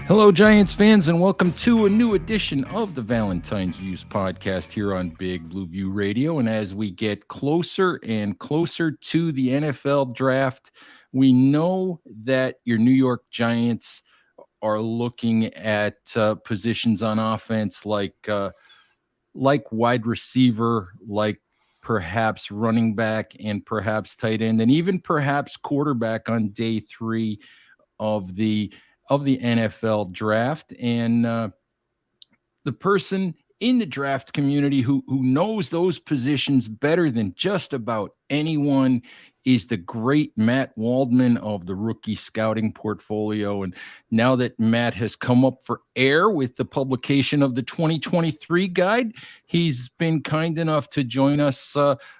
Hello, Giants fans, and welcome to a new edition of the Valentine's Views podcast here on Big Blue View Radio. And as we get closer and closer to the NFL draft, we know that your New York Giants are looking at positions on offense like wide receiver, like perhaps running back, and perhaps tight end, and even perhaps quarterback on day three of the NFL draft. And the person in the draft community who knows those positions better than just about anyone is the great Matt Waldman of the Rookie Scouting Portfolio. And now that Matt has come up for air with the publication of the 2023 guide, he's been kind enough to join us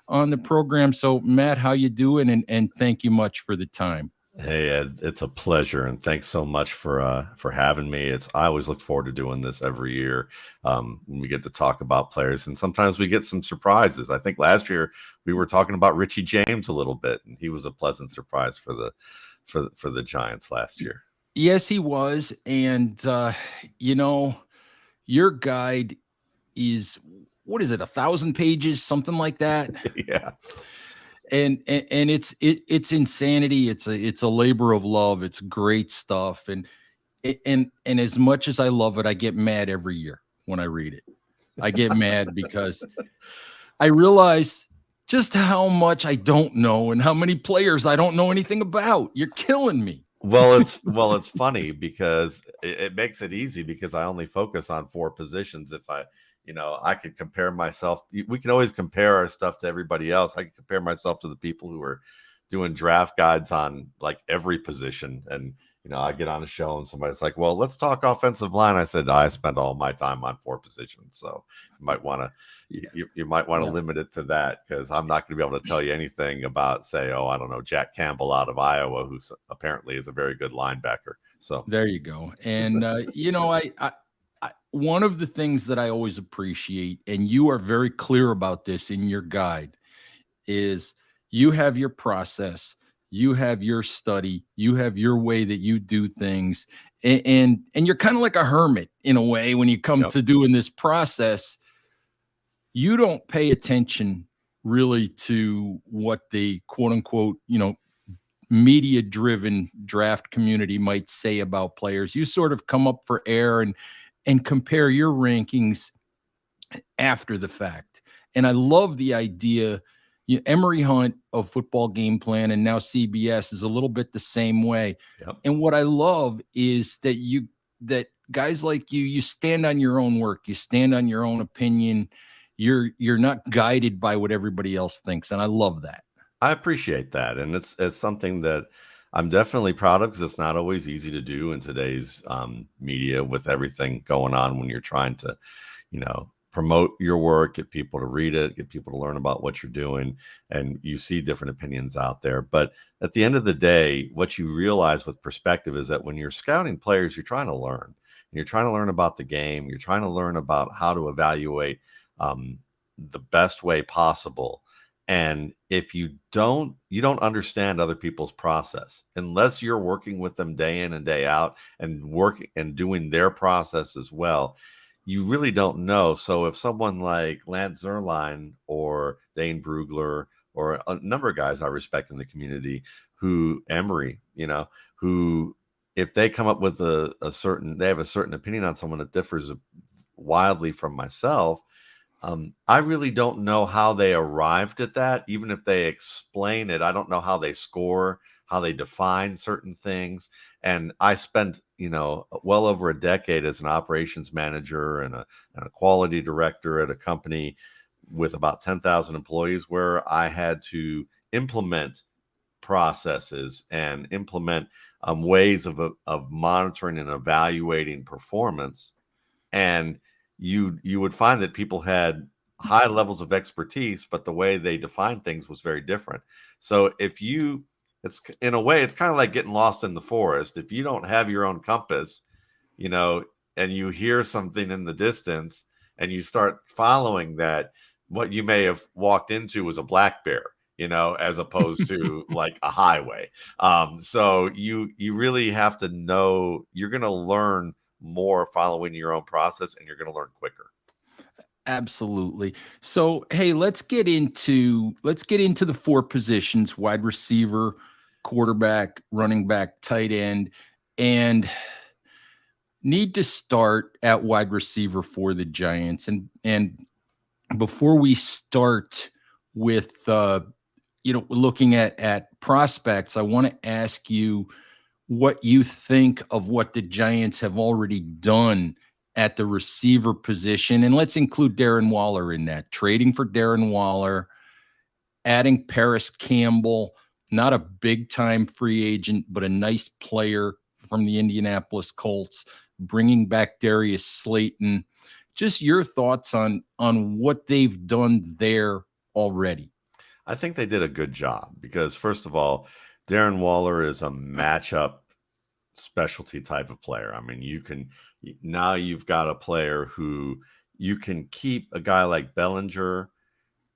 on the program. So Matt, how you doing? And thank you much for the time. Hey Ed, it's a pleasure, and thanks so much for having me. I always look forward to doing this every year when we get to talk about players, and sometimes we get some surprises. I think last year we were talking about Richie James a little bit, and he was a pleasant surprise for the Giants last year. Yes, he was, and your guide is, what is it, 1,000 pages, something like that? Yeah. And it's insanity. It's a labor of love. It's great stuff. And as much as I love it, I get mad every year when I read it. I get mad because I realize just how much I don't know and how many players I don't know anything about. You're killing me. Well, it's funny because it makes it easy because I only focus on 4 positions. If I could compare myself. We can always compare our stuff to everybody else. I can compare myself to the people who are doing draft guides on like every position. And, I get on a show and somebody's like, well, let's talk offensive line. I said, I spend all my time on 4 positions. So you might want to, limit it to that, because I'm not going to be able to tell you anything about, say, I don't know, Jack Campbell out of Iowa, who apparently is a very good linebacker. So there you go. And, I one of the things that I always appreciate, and you are very clear about this in your guide, is you have your process, you have your study, you have your way that you do things, and you're kind of like a hermit in a way when you come to doing this process. You don't pay attention really to what the quote unquote, media driven draft community might say about players. You sort of come up for air and compare your rankings after the fact. And I love the idea. Emory Hunt of Football Game Plan and now CBS is a little bit the same way. Yep. And what I love is that guys like you stand on your own work, you stand on your own opinion. You're not guided by what everybody else thinks. And I love that. I appreciate that. And it's something that I'm definitely proud of, because it's not always easy to do in today's media with everything going on when you're trying to, promote your work, get people to read it, get people to learn about what you're doing. And you see different opinions out there. But at the end of the day, what you realize with perspective is that when you're scouting players, you're trying to learn. And you're trying to learn about the game. You're trying to learn about how to evaluate the best way possible. And if you don't understand other people's process unless you're working with them day in and day out and working and doing their process as well. You really don't know. So if someone like Lance Zierlein or Dane Brugler or a number of guys I respect in the community, who Emory, who if they come up with they have a certain opinion on someone that differs wildly from myself, I really don't know how they arrived at that. Even if they explain it, I don't know how they score, how they define certain things. And I spent, well over a decade as an operations manager and a quality director at a company with about 10,000 employees, where I had to implement processes and implement ways of monitoring and evaluating performance. And you would find that people had high levels of expertise, but the way they defined things was very different. So it's in a way, it's kind of like getting lost in the forest. If you don't have your own compass, and you hear something in the distance and you start following that, what you may have walked into was a black bear, as opposed to like a highway. So you really have to know, you're going to learn more following your own process, and you're going to learn quicker. Absolutely. So, hey, let's get into the four positions: wide receiver, quarterback, running back, tight end, and need to start at wide receiver for the Giants. And before we start with looking at prospects, I want to ask you what you think of what the Giants have already done at the receiver position. And let's include Darren Waller in that. Trading for Darren Waller, adding Paris Campbell, not a big time free agent, but a nice player from the Indianapolis Colts, bringing back Darius Slayton. Just your thoughts on what they've done there already. I think they did a good job because, first of all, Darren Waller is a matchup specialty type of player. I mean, now you've got a player who you can keep a guy like Bellinger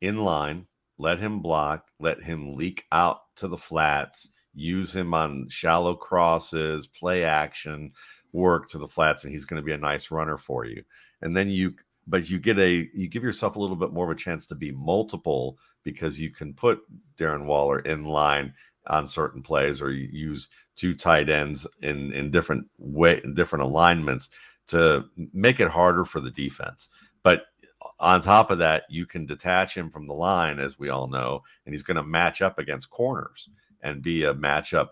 in line, let him block, let him leak out to the flats, use him on shallow crosses, play action, work to the flats, and he's going to be a nice runner for you. And then you give yourself a little bit more of a chance to be multiple because you can put Darren Waller in line on certain plays, or you use two tight ends in different alignments to make it harder for the defense. But on top of that, you can detach him from the line, as we all know, and he's going to match up against corners and be a matchup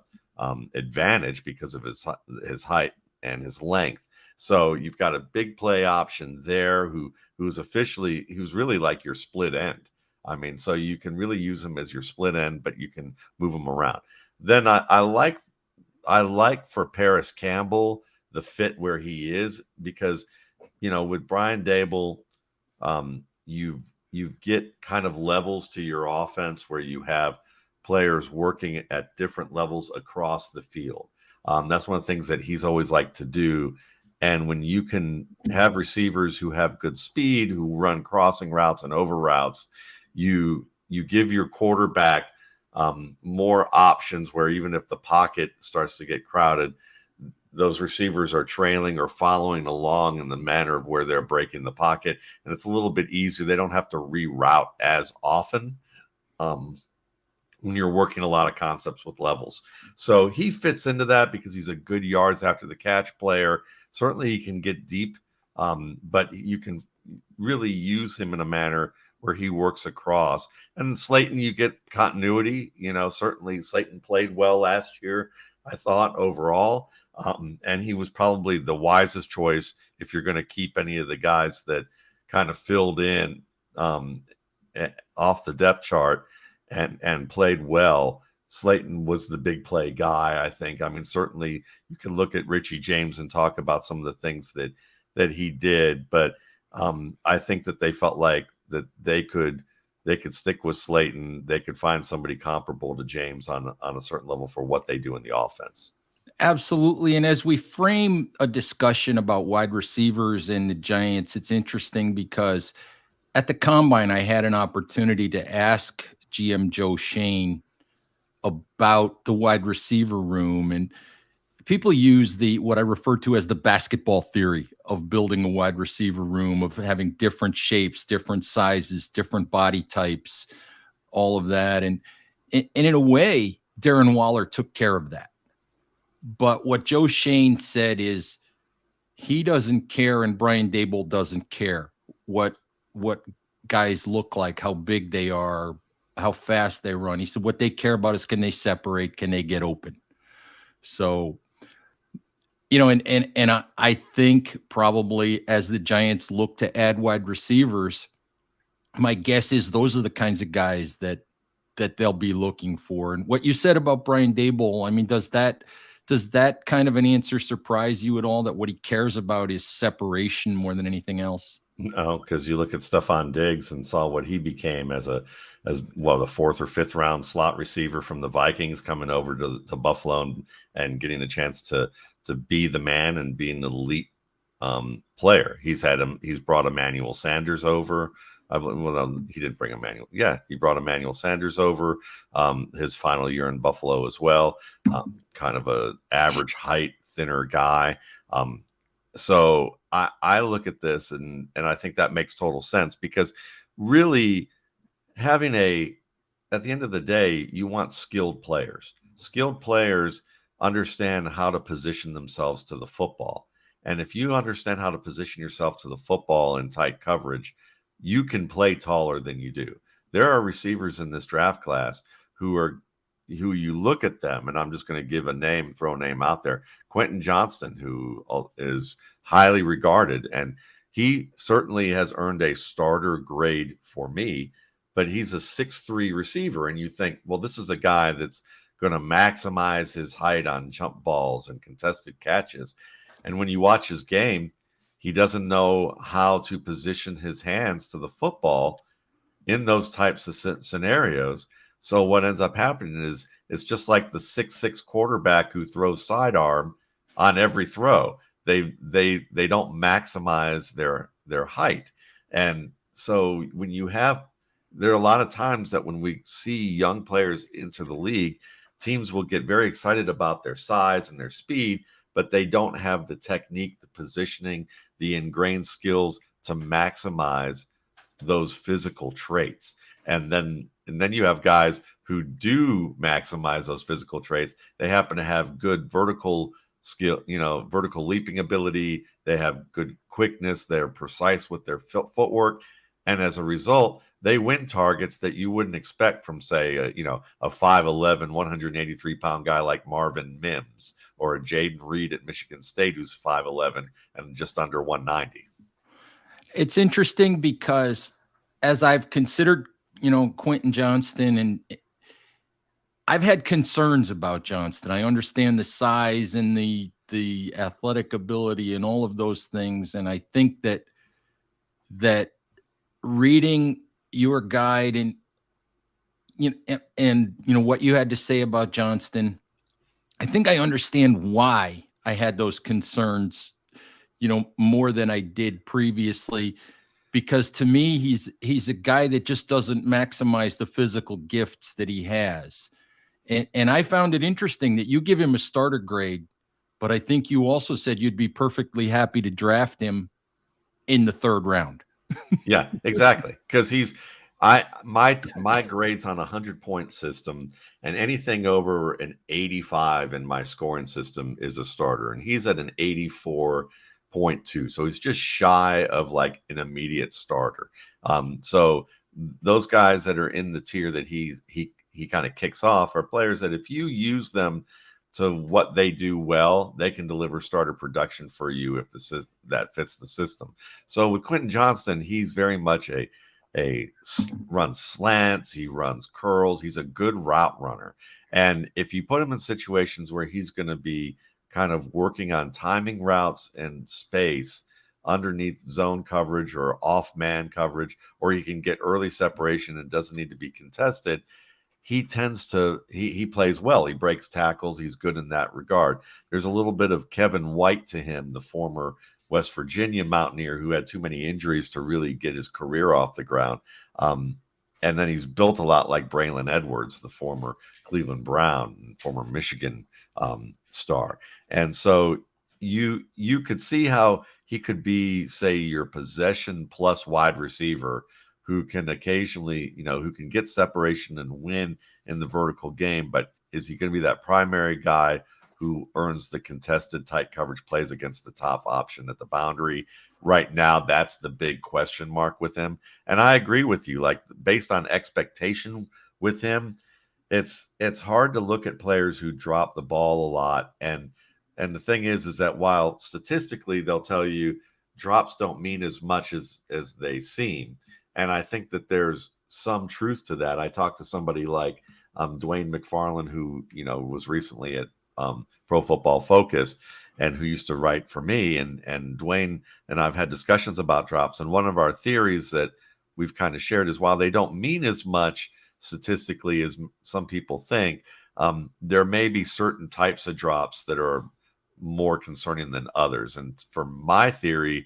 advantage because of his height and his length. So you've got a big play option there who's really like your split end. I mean, so you can really use him as your split end, but you can move him around. Then I like for Paris Campbell the fit where he is, because with Brian Dable, you get kind of levels to your offense where you have players working at different levels across the field. That's one of the things that he's always liked to do. And when you can have receivers who have good speed, who run crossing routes and over routes, you give your quarterback more options where even if the pocket starts to get crowded, those receivers are trailing or following along in the manner of where they're breaking the pocket. And it's a little bit easier. They don't have to reroute as often when you're working a lot of concepts with levels. So he fits into that because he's a good yards after the catch player. Certainly he can get deep, but you can really use him in a manner where he works across. And Slayton, you get continuity. Certainly Slayton played well last year, I thought, overall. And he was probably the wisest choice if you're going to keep any of the guys that kind of filled in off the depth chart and played well. Slayton was the big play guy, I think. I mean, certainly you can look at Richie James and talk about some of the things that he did, but I think that they felt like that they could stick with Slayton. They could find somebody comparable to James on a certain level for what they do in the offense. Absolutely. And as we frame a discussion about wide receivers and the Giants, it's interesting because at the combine, I had an opportunity to ask GM Joe Shane about the wide receiver room. And people use what I refer to as the basketball theory of building a wide receiver room, of having different shapes, different sizes, different body types, all of that. And in a way, Darren Waller took care of that. But what Joe Shane said is he doesn't care, and Brian Dable doesn't care what guys look like, how big they are, how fast they run. He said what they care about is, can they separate, can they get open? So, and I think probably as the Giants look to add wide receivers, my guess is those are the kinds of guys that they'll be looking for. And what you said about Brian Dable, I mean, does that kind of an answer surprise you at all, that what he cares about is separation more than anything else? No, because you look at Stephon Diggs and saw what he became as the fourth or fifth round slot receiver from the Vikings, coming over to Buffalo and getting a chance to be the man and be an elite player. He's brought Emmanuel Sanders over. He didn't bring Emmanuel. Yeah, he brought Emmanuel Sanders over his final year in Buffalo as well. Kind of a average height, thinner guy. So I look at this and I think that makes total sense, because really having at the end of the day, you want skilled players. Skilled players understand how to position themselves to the football. And if you understand how to position yourself to the football in tight coverage, you can play taller than you do. There are receivers in this draft class who you look at them, and I'm just going to give a name, throw a name out there. Quentin Johnston, who is highly regarded, and he certainly has earned a starter grade for me, but he's a 6'3" receiver. And you think, well, this is a guy that's going to maximize his height on jump balls and contested catches. And when you watch his game, he doesn't know how to position his hands to the football in those types of scenarios. So what ends up happening is it's just like the 6'6" quarterback who throws sidearm on every throw. They don't maximize their height. And so when you have, there are a lot of times that when we see young players into the league, teams will get very excited about their size and their speed, but they don't have the technique, the positioning, the ingrained skills to maximize those physical traits. And then you have guys who do maximize those physical traits. They happen to have good vertical skill, vertical leaping ability. They have good quickness. They're precise with their footwork. And as a result, they win targets that you wouldn't expect from, say, a 5'11", 183-pound guy like Marvin Mims, or a Jaden Reed at Michigan State who's 5'11" and just under 190. It's interesting because as I've considered, Quentin Johnston, and I've had concerns about Johnston. I understand the size and the athletic ability and all of those things, and I think that reading your guide and what you had to say about Johnston, I think I understand why I had those concerns, more than I did previously, because to me, he's a guy that just doesn't maximize the physical gifts that he has. And I found it interesting that you give him a starter grade, but I think you also said you'd be perfectly happy to draft him in the third round. Yeah, exactly. Because my grades on a 100-point system, and anything over an 85 in my scoring system is a starter, and he's at an 84.2, so he's just shy of like an immediate starter. So those guys that are in the tier that he kind of kicks off are players that if you use them to what they do well, they can deliver starter production for you if that fits the system. So with Quentin Johnston, he's very much runs slants, he runs curls, he's a good route runner. And if you put him in situations where he's going to be kind of working on timing routes and space underneath zone coverage or off man coverage, or he can get early separation and doesn't need to be contested, he tends to he plays well. He breaks tackles. He's good in that regard. There's a little bit of Kevin White to him, the former West Virginia Mountaineer who had too many injuries to really get his career off the ground. And then he's built a lot like Braylon Edwards, the former Cleveland Brown, former Michigan star. And so you could see how he could be, say, your possession plus wide receiver who can occasionally, who can get separation and win in the vertical game. But is he going to be that primary guy who earns the contested tight coverage plays against the top option at the boundary? Right now, that's the big question mark with him. And I agree with you. Like, based on expectation with him, it's hard to look at players who drop the ball a lot. And the thing is that while statistically they'll tell you drops don't mean as much as they seem, and I think that there's some truth to that. I talked to somebody like Dwayne McFarland, who was recently at Pro Football Focus, and who used to write for me. And Dwayne and I've had discussions about drops. And one of our theories that we've kind of shared is while they don't mean as much statistically as some people think, there may be certain types of drops that are more concerning than others. And for my theory,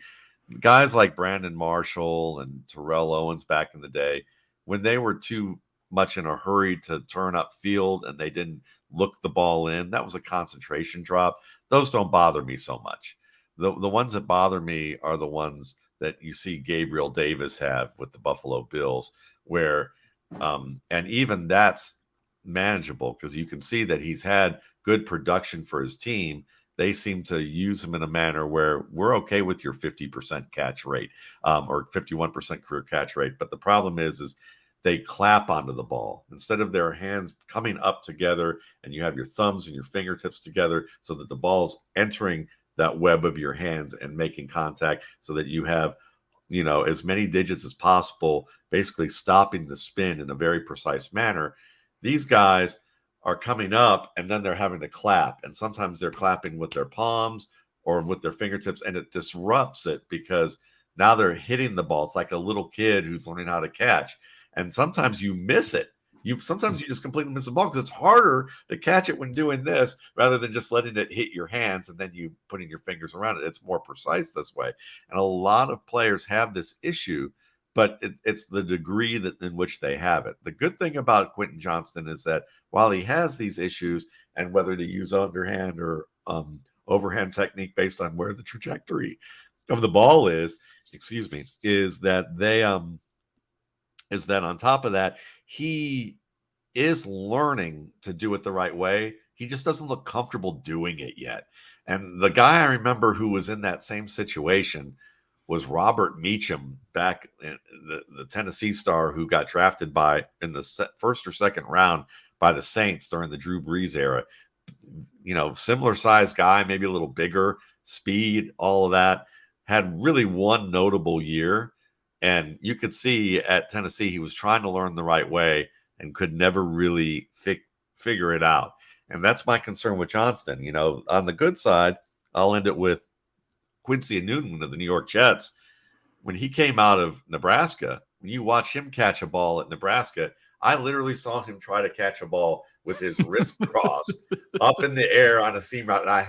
guys like Brandon Marshall and Terrell Owens back in the day, when they were too much in a hurry to turn upfield and they didn't look the ball in, that was a concentration drop. Those don't bother me so much. The ones that bother me are the ones that you see Gabriel Davis have with the Buffalo Bills, where and even that's manageable because you can see that he's had good production for his team. They seem to use him in a manner where we're okay with your 50% catch rate or 51% career catch rate. But the problem is they clap onto the ball instead of their hands coming up together, and you have your thumbs and your fingertips together so that the ball's entering that web of your hands and making contact so that you have, as many digits as possible, basically stopping the spin in a very precise manner. These guys are coming up and then they're having to clap. And sometimes they're clapping with their palms or with their fingertips, and it disrupts it because now they're hitting the ball. It's like a little kid who's learning how to catch. And sometimes you miss it. Sometimes you just completely miss the ball because it's harder to catch it when doing this rather than just letting it hit your hands and then you putting your fingers around it. It's more precise this way. And a lot of players have this issue, but it's the degree in which they have it. The good thing about Quentin Johnston is that while he has these issues, and whether to use underhand or overhand technique based on where the trajectory of the ball is that on top of that, he is learning to do it the right way. He just doesn't look comfortable doing it yet. And the guy I remember who was in that same situation was Robert Meacham, back in the Tennessee star who got drafted in the first or second round by the Saints during the Drew Brees era. Similar sized guy, maybe a little bigger, speed, all of that. Had really one notable year. And you could see at Tennessee, he was trying to learn the right way and could never really figure it out. And that's my concern with Johnston. On the good side, I'll end it with Quincy Newton of the New York Jets. When he came out of Nebraska, when you watch him catch a ball at Nebraska, I literally saw him try to catch a ball with his wrist crossed up in the air on a seam route. And I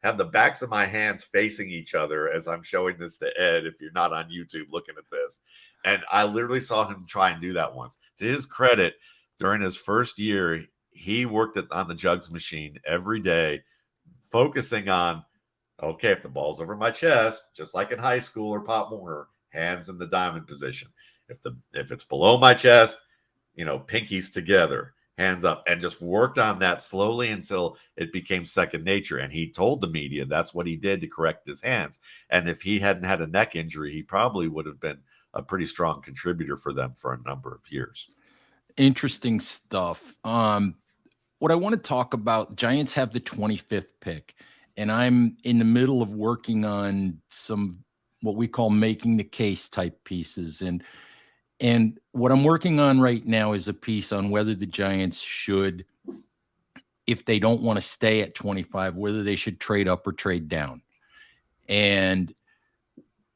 have the backs of my hands facing each other as I'm showing this to Ed, if you're not on YouTube looking at this. And I literally saw him try and do that once. To his credit, during his first year, he worked on the jugs machine every day, focusing on, okay, if the ball's over my chest, just like in high school or Pop Warner, hands in the diamond position. If it's below my chest, pinkies together, hands up, and just worked on that slowly until it became second nature. And he told the media that's what he did to correct his hands. And if he hadn't had a neck injury, he probably would have been a pretty strong contributor for them for a number of years. Interesting stuff. What I want to talk about, Giants have the 25th pick, and I'm in the middle of working on some what we call making the case type pieces. And what I'm working on right now is a piece on whether the Giants should, if they don't want to stay at 25, whether they should trade up or trade down. And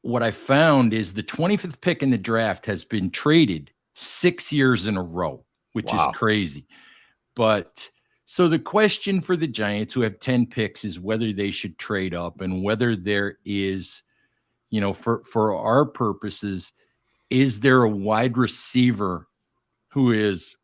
what I found is the 25th pick in the draft has been traded 6 years in a row, which is crazy. But so the question for the Giants, who have 10 picks, is whether they should trade up and whether there is, for our purposes, is there a wide receiver who is,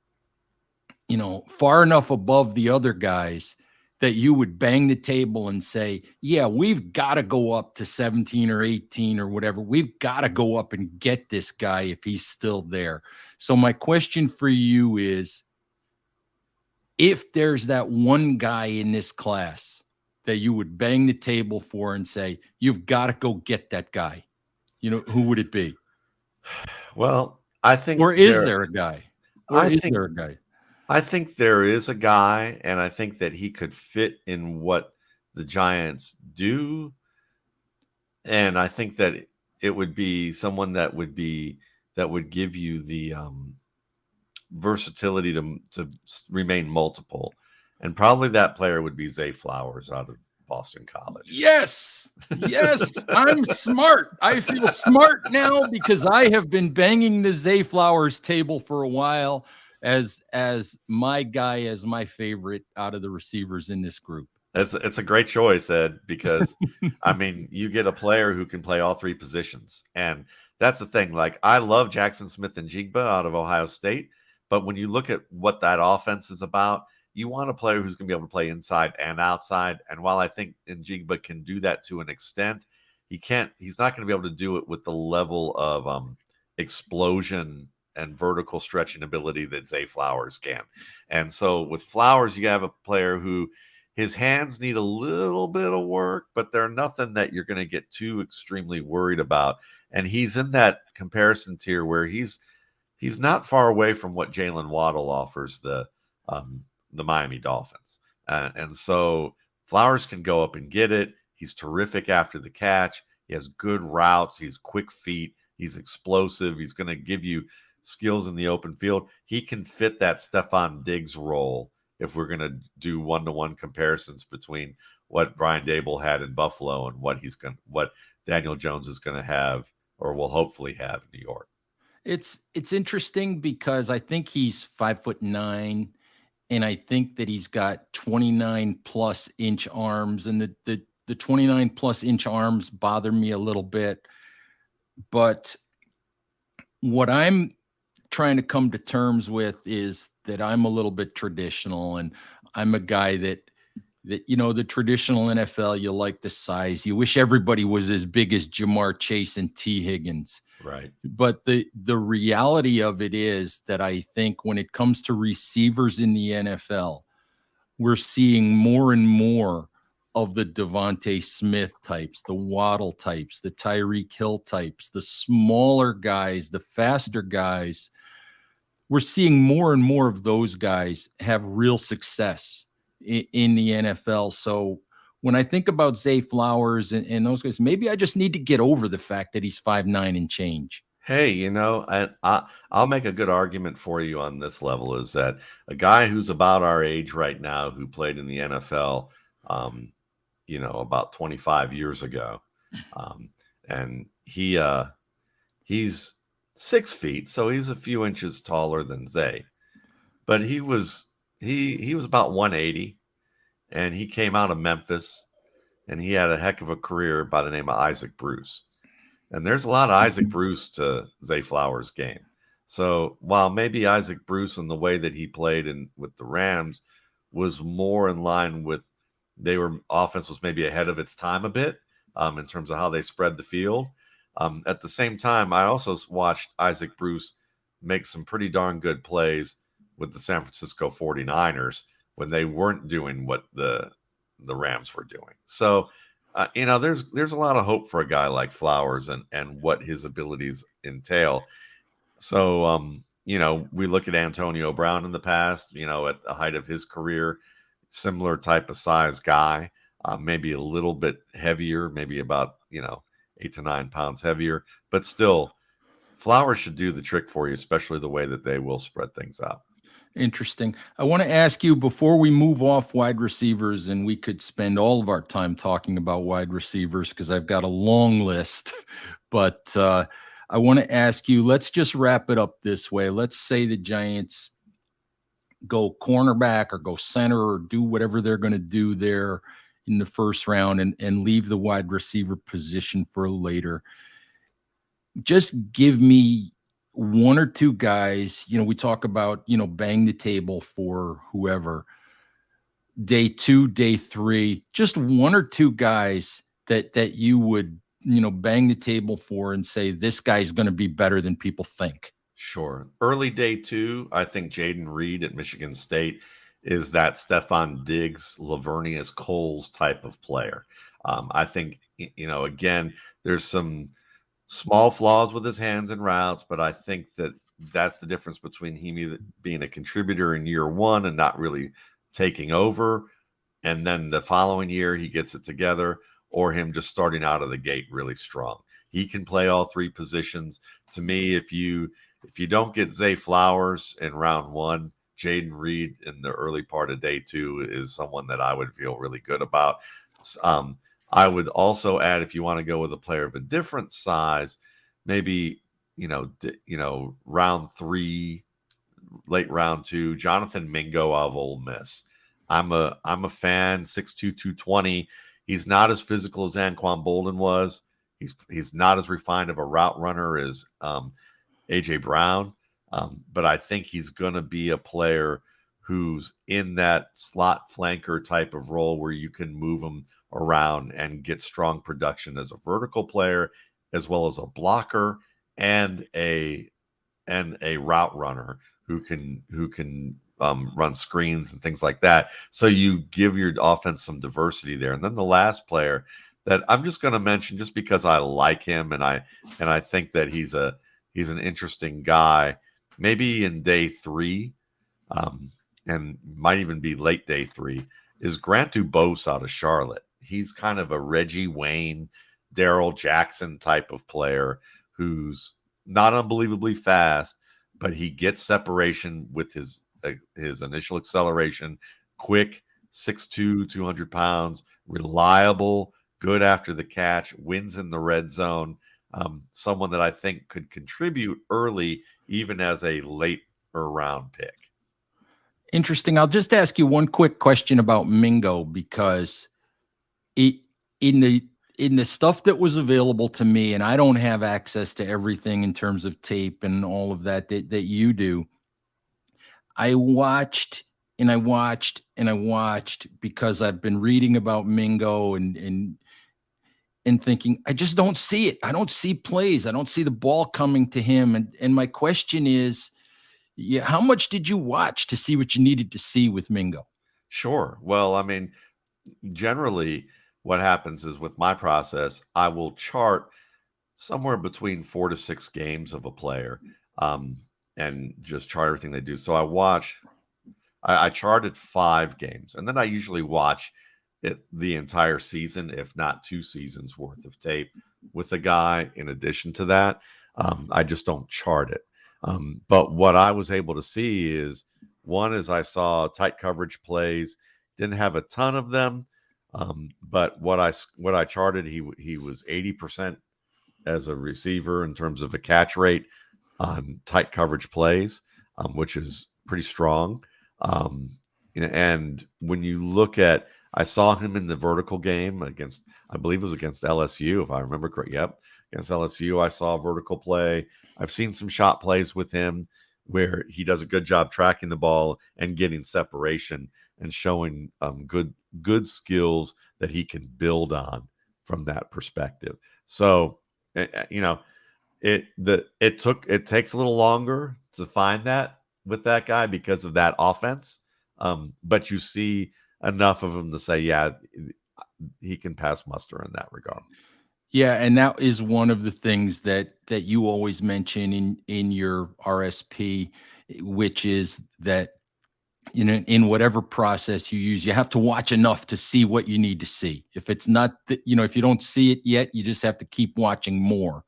far enough above the other guys that you would bang the table and say, yeah, we've got to go up to 17 or 18 or whatever. We've got to go up and get this guy if he's still there. So my question for you is, if there's that one guy in this class that you would bang the table for and say, you've got to go get that guy, who would it be? Well, I think, or is there a guy? I think there is a guy, and I think that he could fit in what the Giants do. And I think that it would be someone that would give you the versatility to remain multiple. And probably that player would be Zay Flowers out of Boston College. Yes. I'm smart. I feel smart now because I have been banging the Zay Flowers table for a while as my guy, as my favorite out of the receivers in this group. It's a great choice, Ed, because I mean, you get a player who can play all three positions. And that's the thing. Like, I love Jackson Smith and Jigba out of Ohio State, but when you look at what that offense is about, you want a player who's going to be able to play inside and outside. And while I think Njigba can do that to an extent, he's not going to be able to do it with the level of explosion and vertical stretching ability that Zay Flowers can. And so with Flowers, you have a player who his hands need a little bit of work, but they're nothing that you're going to get too extremely worried about. And he's in that comparison tier where he's not far away from what Jalen Waddle offers the Miami Dolphins. And so Flowers can go up and get it. He's terrific after the catch. He has good routes. He's quick feet. He's explosive. He's going to give you skills in the open field. He can fit that Stephon Diggs role if we're going to do one-to-one comparisons between what Brian Dable had in Buffalo and what Daniel Jones is going to have or will hopefully have in New York. It's interesting because I think he's 5'9", and I think that he's got 29 plus inch arms, and the 29 plus inch arms bother me a little bit. But what I'm trying to come to terms with is that I'm a little bit traditional, and I'm a guy that the traditional NFL, you like the size. You wish everybody was as big as Jamar Chase and T. Higgins. Right. But the reality of it is that I think when it comes to receivers in the NFL, we're seeing more and more of the Devontae Smith types, the Waddle types, the Tyreek Hill types, the smaller guys, the faster guys. We're seeing more and more of those guys have real success in the NFL. So when I think about Zay Flowers and those guys, maybe I just need to get over the fact that he's 5'9" and change. Hey, I'll make a good argument for you on this level is that a guy who's about our age right now who played in the NFL, about 25 years ago, and he's 6 feet, so he's a few inches taller than Zay, but he was about 180, and he came out of Memphis, and he had a heck of a career by the name of Isaac Bruce. And there's a lot of Isaac Bruce to Zay Flowers' game. So while maybe Isaac Bruce and the way that he played with the Rams was more in line with offense was maybe ahead of its time a bit in terms of how they spread the field. At the same time, I also watched Isaac Bruce make some pretty darn good plays with the San Francisco 49ers when they weren't doing what the Rams were doing. So there's a lot of hope for a guy like Flowers and what his abilities entail. So, we look at Antonio Brown in the past, at the height of his career, similar type of size guy, maybe a little bit heavier, maybe about, 8 to 9 pounds heavier, but still Flowers should do the trick for you, especially the way that they will spread things out. Interesting. I want to ask you before we move off wide receivers, and we could spend all of our time talking about wide receivers because I've got a long list, but I want to ask you, let's just wrap it up this way. Let's say the Giants go cornerback or go center or do whatever they're going to do there in the first round and leave the wide receiver position for later. Just give me one or two guys, we talk about, bang the table for whoever, day 2, day 3, just one or two guys that you would, bang the table for and say, this guy's going to be better than people think. Sure. Early day 2, I think Jaden Reed at Michigan State is that Stephon Diggs, Lavernius Coles type of player. I think, again, there's some small flaws with his hands and routes, but I think that's the difference between him being a contributor in year 1 and not really taking over, and then the following year he gets it together, or him just starting out of the gate really strong. He can play all 3 positions. To me, if you don't get Zay Flowers in round 1, Jaden Reed in the early part of day 2 is someone that I would feel really good about. I would also add, if you want to go with a player of a different size, maybe, round 3, late round 2, Jonathan Mingo of Ole Miss. I'm a fan, 6'2", 220. He's not as physical as Anquan Bolden was. He's not as refined of a route runner as A.J. Brown. But I think he's going to be a player who's in that slot flanker type of role where you can move him around and get strong production as a vertical player, as well as a blocker and a route runner who can run screens and things like that. So you give your offense some diversity there. And then the last player that I'm just going to mention, just because I like him and I think that he's an interesting guy, maybe in day 3, and might even be late day 3, is Grant Dubose out of Charlotte. He's kind of a Reggie Wayne, Daryl Jackson type of player who's not unbelievably fast, but he gets separation with his initial acceleration, quick, 6'2", 200 pounds, reliable, good after the catch, wins in the red zone. Someone that I think could contribute early, even as a late round pick. Interesting. I'll just ask you one quick question about Mingo, because it, in the stuff that was available to me, and I don't have access to everything in terms of tape and all of that you do. I watched and I watched and I watched because I've been reading about Mingo and thinking, I just don't see it. I don't see plays. I don't see the ball coming to him. And my question is, yeah, how much did you watch to see what you needed to see with Mingo? Sure. Well, I mean, generally what happens is with my process, I will chart somewhere between 4 to 6 games of a player, and just chart everything they do. So I charted 5 games, and then I usually watch the entire season, if not 2 seasons worth of tape with a guy. In addition to that, I just don't chart it. But what I was able to see is, one is I saw tight coverage plays, didn't have a ton of them, but what I charted, he was 80% as a receiver in terms of a catch rate on tight coverage plays, which is pretty strong. And when you look at, I saw him in the vertical game against, I believe it was against LSU, if I remember correct. Yep, against LSU, I saw a vertical play. I've seen some shot plays with him where he does a good job tracking the ball and getting separation and showing good skills that he can build on from that perspective. So, it takes a little longer to find that with that guy because of that offense. But you see enough of him to say, yeah, he can pass muster in that regard. Yeah, and that is one of the things that you always mention in your RSP, which is that, in whatever process you use, you have to watch enough to see what you need to see. If it's not, if you don't see it yet, you just have to keep watching more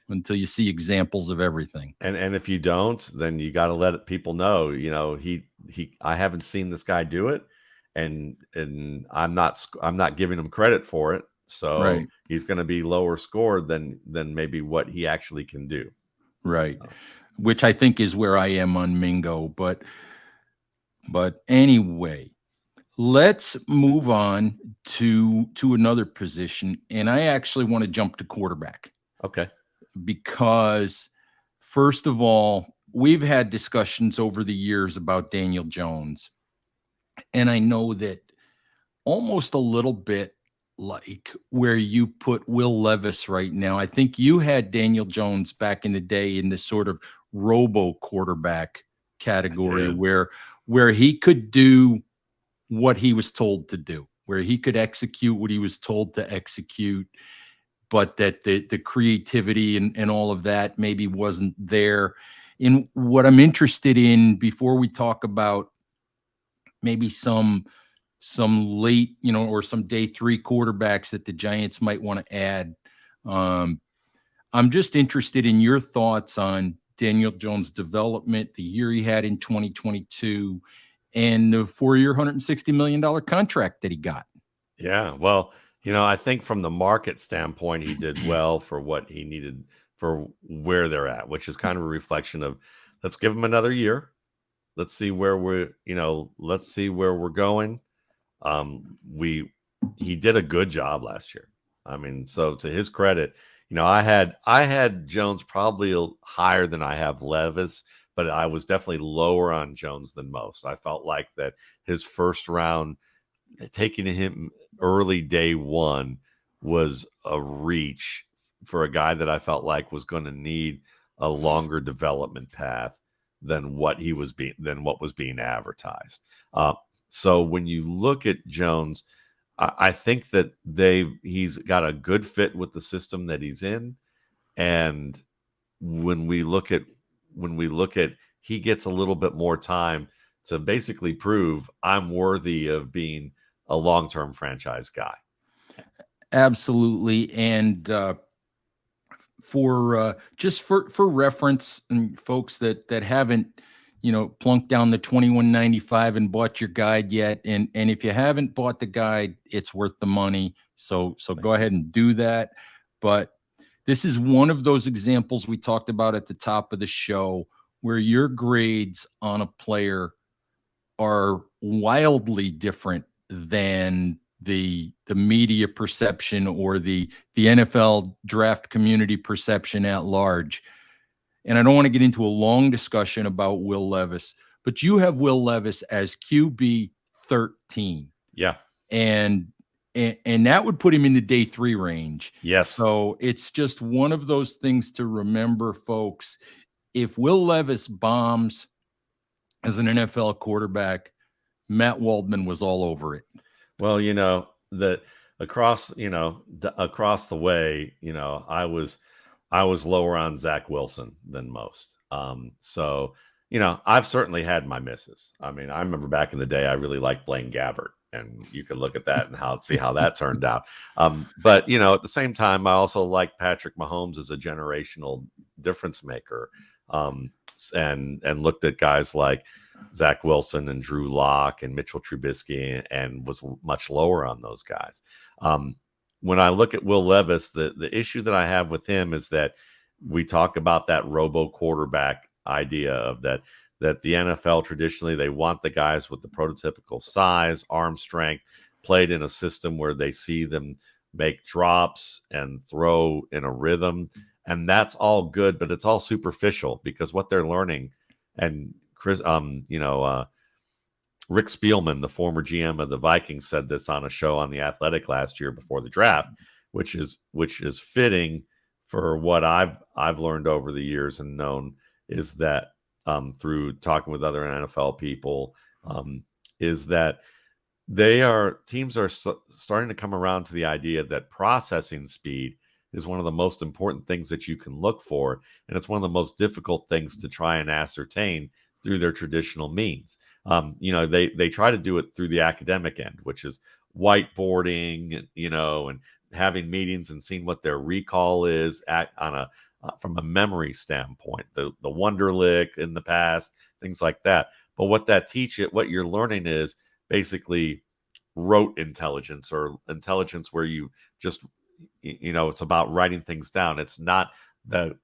until you see examples of everything. And if you don't, then you got to let people know, I haven't seen this guy do it, and I'm not giving him credit for it. So right. He's going to be lower scored than maybe what he actually can do. Right. So. Which I think is where I am on Mingo. But anyway, let's move on to another position. And I actually want to jump to quarterback. Okay. Because first of all, we've had discussions over the years about Daniel Jones. And I know that almost a little bit like where you put Will Levis right now. I think you had Daniel Jones back in the day in this sort of robo quarterback category where he could do what he was told to do, where he could execute what he was told to execute, but that the creativity and all of that maybe wasn't there. And what I'm interested in, before we talk about maybe some late, or some day 3 quarterbacks that the Giants might want to add, I'm just interested in your thoughts on Daniel Jones' development, the year he had in 2022, and the 4-year, $160 million contract that he got. Yeah, well, I think from the market standpoint, he did well for what he needed for where they're at, which is kind of a reflection of, let's give him another year. Let's see where we're going. He did a good job last year. I mean, so to his credit, I had Jones probably higher than I have Levis, but I was definitely lower on Jones than most. I felt like that his first round, taking him early day one, was a reach for a guy that I felt like was going to need a longer development path than what was being advertised. Uh, so when you look at Jones, I think that he's got a good fit with the system that he's in, and when we look at he gets a little bit more time to basically prove I'm worthy of being a long-term franchise guy. Absolutely. And for just for reference, and folks that haven't plunked down the 21.95 and bought your guide yet, and if you haven't bought the guide, it's worth the money. So go ahead and do that. But this is one of those examples we talked about at the top of the show where your grades on a player are wildly different than the media perception or the NFL draft community perception at large. And I don't want to get into a long discussion about Will Levis, but you have Will Levis as QB 13. Yeah. And that would put him in the day 3 range. Yes. So it's just one of those things to remember, folks. If Will Levis bombs as an NFL quarterback, Matt Waldman was all over it. Well, across the way, I was lower on Zach Wilson than most. So I've certainly had my misses. I mean, I remember back in the day, I really liked Blaine Gabbert, and you can look at that and see how that turned out. But at the same time, I also like Patrick Mahomes as a generational difference maker, and looked at guys like Zach Wilson and Drew Lock and Mitchell Trubisky, and was much lower on those guys. When I look at Will Levis, the issue that I have with him is that we talk about that robo quarterback idea of that the NFL traditionally, they want the guys with the prototypical size, arm strength, played in a system where they see them make drops and throw in a rhythm. And that's all good, but it's all superficial, because what they're learning, and Rick Spielman, the former GM of the Vikings, said this on a show on The Athletic last year before the draft, which is fitting for what I've learned over the years and known, is that through talking with other NFL people, is that teams are starting to come around to the idea that processing speed is one of the most important things that you can look for, and it's one of the most difficult things to try and ascertain through their traditional means. They try to do it through the academic end, which is whiteboarding, and having meetings and seeing what their recall is from a memory standpoint, the Wonderlic in the past, things like that. But what you're learning is basically rote intelligence, or intelligence where you just, it's about writing things down. It's not the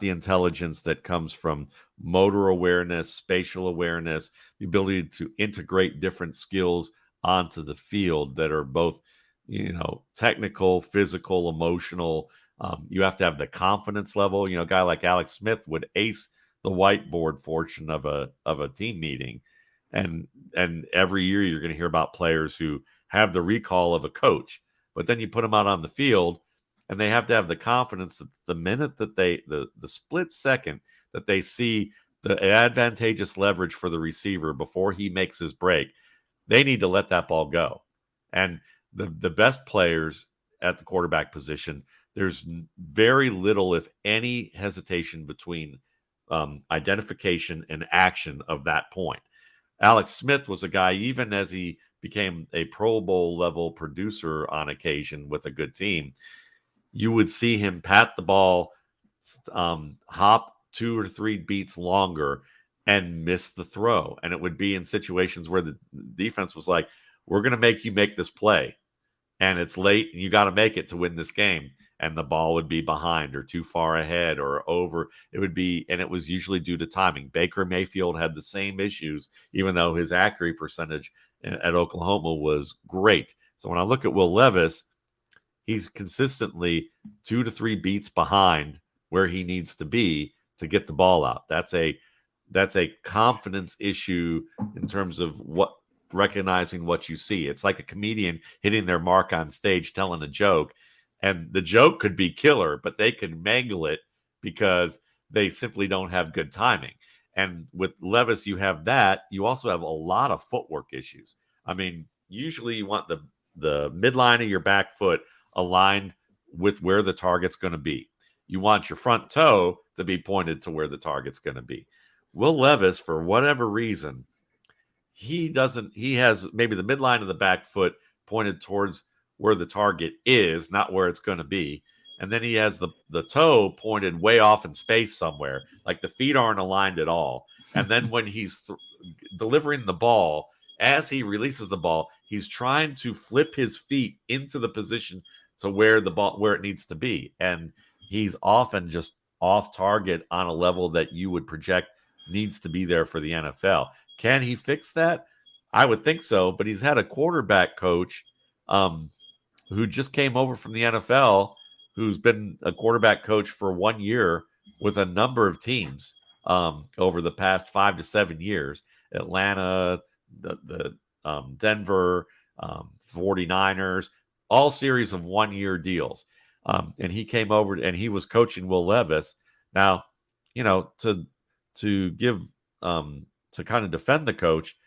intelligence that comes from motor awareness, spatial awareness, the ability to integrate different skills onto the field that are both, technical, physical, emotional. You have to have the confidence level. A guy like Alex Smith would ace the whiteboard portion of a team meeting. And every year you're going to hear about players who have the recall of a coach, but then you put them out on the field, and they have to have the confidence that the minute that the split second that they see the advantageous leverage for the receiver before he makes his break, they need to let that ball go. And the best players at the quarterback position, there's very little, if any, hesitation between identification and action of that point. Alex Smith was a guy, even as he became a Pro Bowl level producer on occasion with a good team, you would see him pat the ball, hop 2 or 3 beats longer, and miss the throw. And it would be in situations where the defense was like, we're going to make you make this play, and it's late, and you got to make it to win this game. And the ball would be behind or too far ahead or over. It was usually due to timing. Baker Mayfield had the same issues, even though his accuracy percentage at Oklahoma was great. So when I look at Will Levis, he's consistently 2 to 3 beats behind where he needs to be to get the ball out. That's a confidence issue in terms of what recognizing what you see. It's like a comedian hitting their mark on stage telling a joke, and the joke could be killer, but they can mangle it because they simply don't have good timing. And with Levis, you have that. You also have a lot of footwork issues. I mean, usually you want the midline of your back foot aligned with where the target's going to be. You want your front toe to be pointed to where the target's going to be. Will Levis, for whatever reason, he has maybe the midline of the back foot pointed towards where the target is, not where it's going to be. And then he has the toe pointed way off in space somewhere. Like the feet aren't aligned at all. And then when he's delivering the ball, as he releases the ball, he's trying to flip his feet into the position to where the ball where it needs to be. And he's often just off target on a level that you would project needs to be there for the NFL. Can he fix that? I would think so, but he's had a quarterback coach who just came over from the NFL, who's been a quarterback coach for 1 year with a number of teams over the past 5 to 7 years. Atlanta, the Denver, 49ers, all series of 1 year deals. And he came over and he was coaching Will Levis. Now, to give to kind of defend the coach,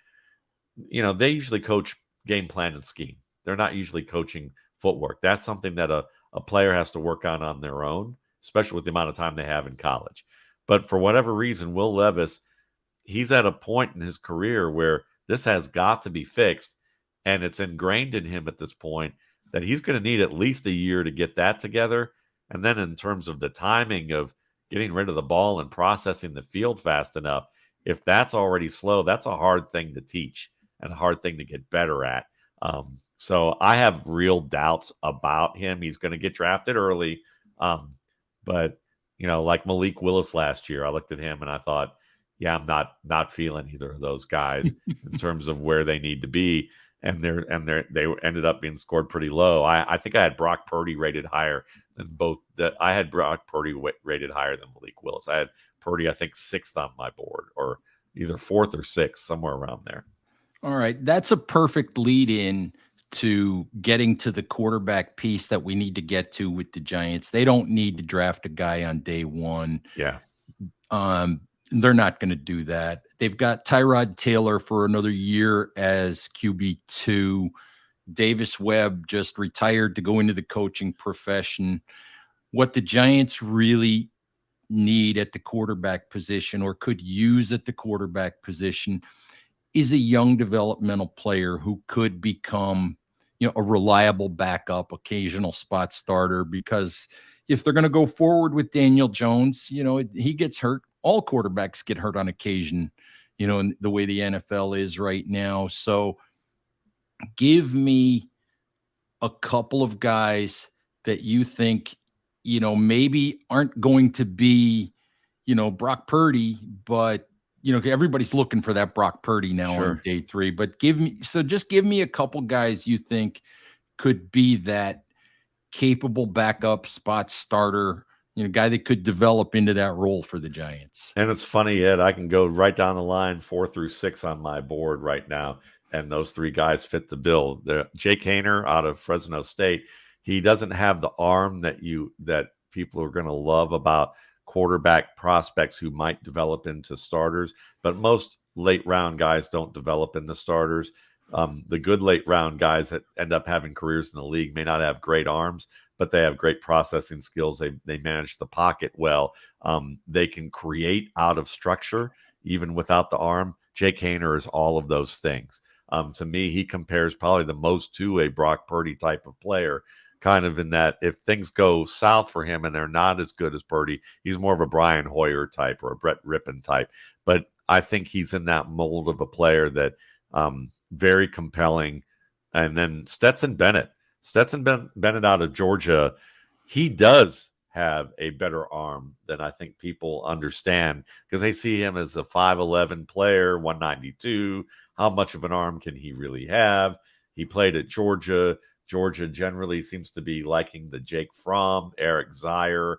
they usually coach game plan and scheme. They're not usually coaching footwork. That's something that a player has to work on their own, especially with the amount of time they have in college. But for whatever reason, Will Levis, he's at a point in his career where this has got to be fixed, and it's ingrained in him at this point that he's going to need at least a year to get that together. And then in terms of the timing of getting rid of the ball and processing the field fast enough, if that's already slow, that's a hard thing to teach and a hard thing to get better at. So I have real doubts about him. He's going to get drafted early. But, like Malik Willis last year, I looked at him and I thought, yeah, I'm not feeling either of those guys in terms of where they need to be. And they ended up being scored pretty low. I think I had Brock Purdy rated higher than both. I had Brock Purdy rated higher than Malik Willis. I had Purdy, I think, 6th on my board, or either 4th or 6th, somewhere around there. All right, that's a perfect lead in to getting to the quarterback piece that we need to get to with the Giants. They don't need to draft a guy on day one. Yeah. They're not going to do that. They've got Tyrod Taylor for another year as QB2. Davis Webb just retired to go into the coaching profession. What the Giants really need at the quarterback position, or could use at the quarterback position, is a young developmental player who could become, a reliable backup, occasional spot starter. Because if they're going to go forward with Daniel Jones, he gets hurt. All quarterbacks get hurt on occasion, in the way the NFL is right now. So give me a couple of guys that you think, maybe aren't going to be, Brock Purdy, but, everybody's looking for that Brock Purdy now on day 3. But just give me a couple guys you think could be that capable backup spot starter, guy that could develop into that role for the Giants. And it's funny, Ed, I can go right down the line 4 through 6 on my board right now, and those 3 guys fit the bill. Jake Haener out of Fresno State, he doesn't have the arm that people are going to love about quarterback prospects who might develop into starters, but most late round guys don't develop into starters. The good late round guys that end up having careers in the league may not have great arms, but they have great processing skills. They manage the pocket well. They can create out of structure even without the arm. Jake Haener is all of those things. To me, he compares probably the most to a Brock Purdy type of player, kind of in that if things go south for him and they're not as good as Purdy, he's more of a Brian Hoyer type or a Brett Rippon type. But I think he's in that mold of a player that very compelling. And then Stetson Bennett out of Georgia, he does have a better arm than I think people understand, because they see him as a 5'11 player, 192. How much of an arm can he really have? He played at Georgia. Georgia generally seems to be liking the Jake Fromm, Eric Zier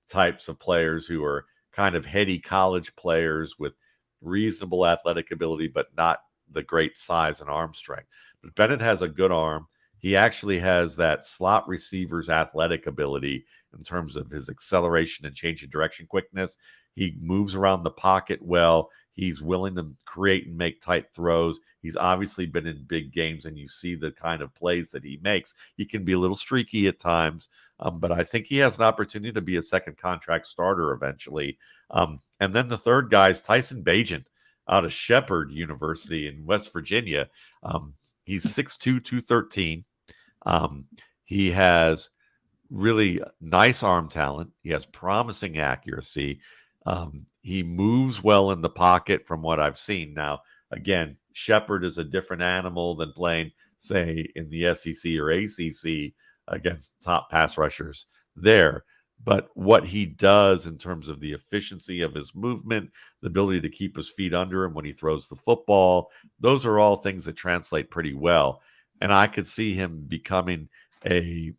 types of players who are kind of heady college players with reasonable athletic ability, but not the great size and arm strength. But Bennett has a good arm. He actually has that slot receiver's athletic ability in terms of his acceleration and change of direction quickness. He moves around the pocket well. He's willing to create and make tight throws. He's obviously been in big games, and you see the kind of plays that he makes. He can be a little streaky at times, but I think he has an opportunity to be a second contract starter eventually. And then the third guy is Tyson Bagent out of Shepherd University in West Virginia. He's 6'2", 213. He has really nice arm talent. He has promising accuracy. He moves well in the pocket from what I've seen. Now, again, Shepherd is a different animal than playing, say, in the SEC or ACC against top pass rushers there. But what he does in terms of the efficiency of his movement, the ability to keep his feet under him when he throws the football, those are all things that translate pretty well. And I could see him becoming a,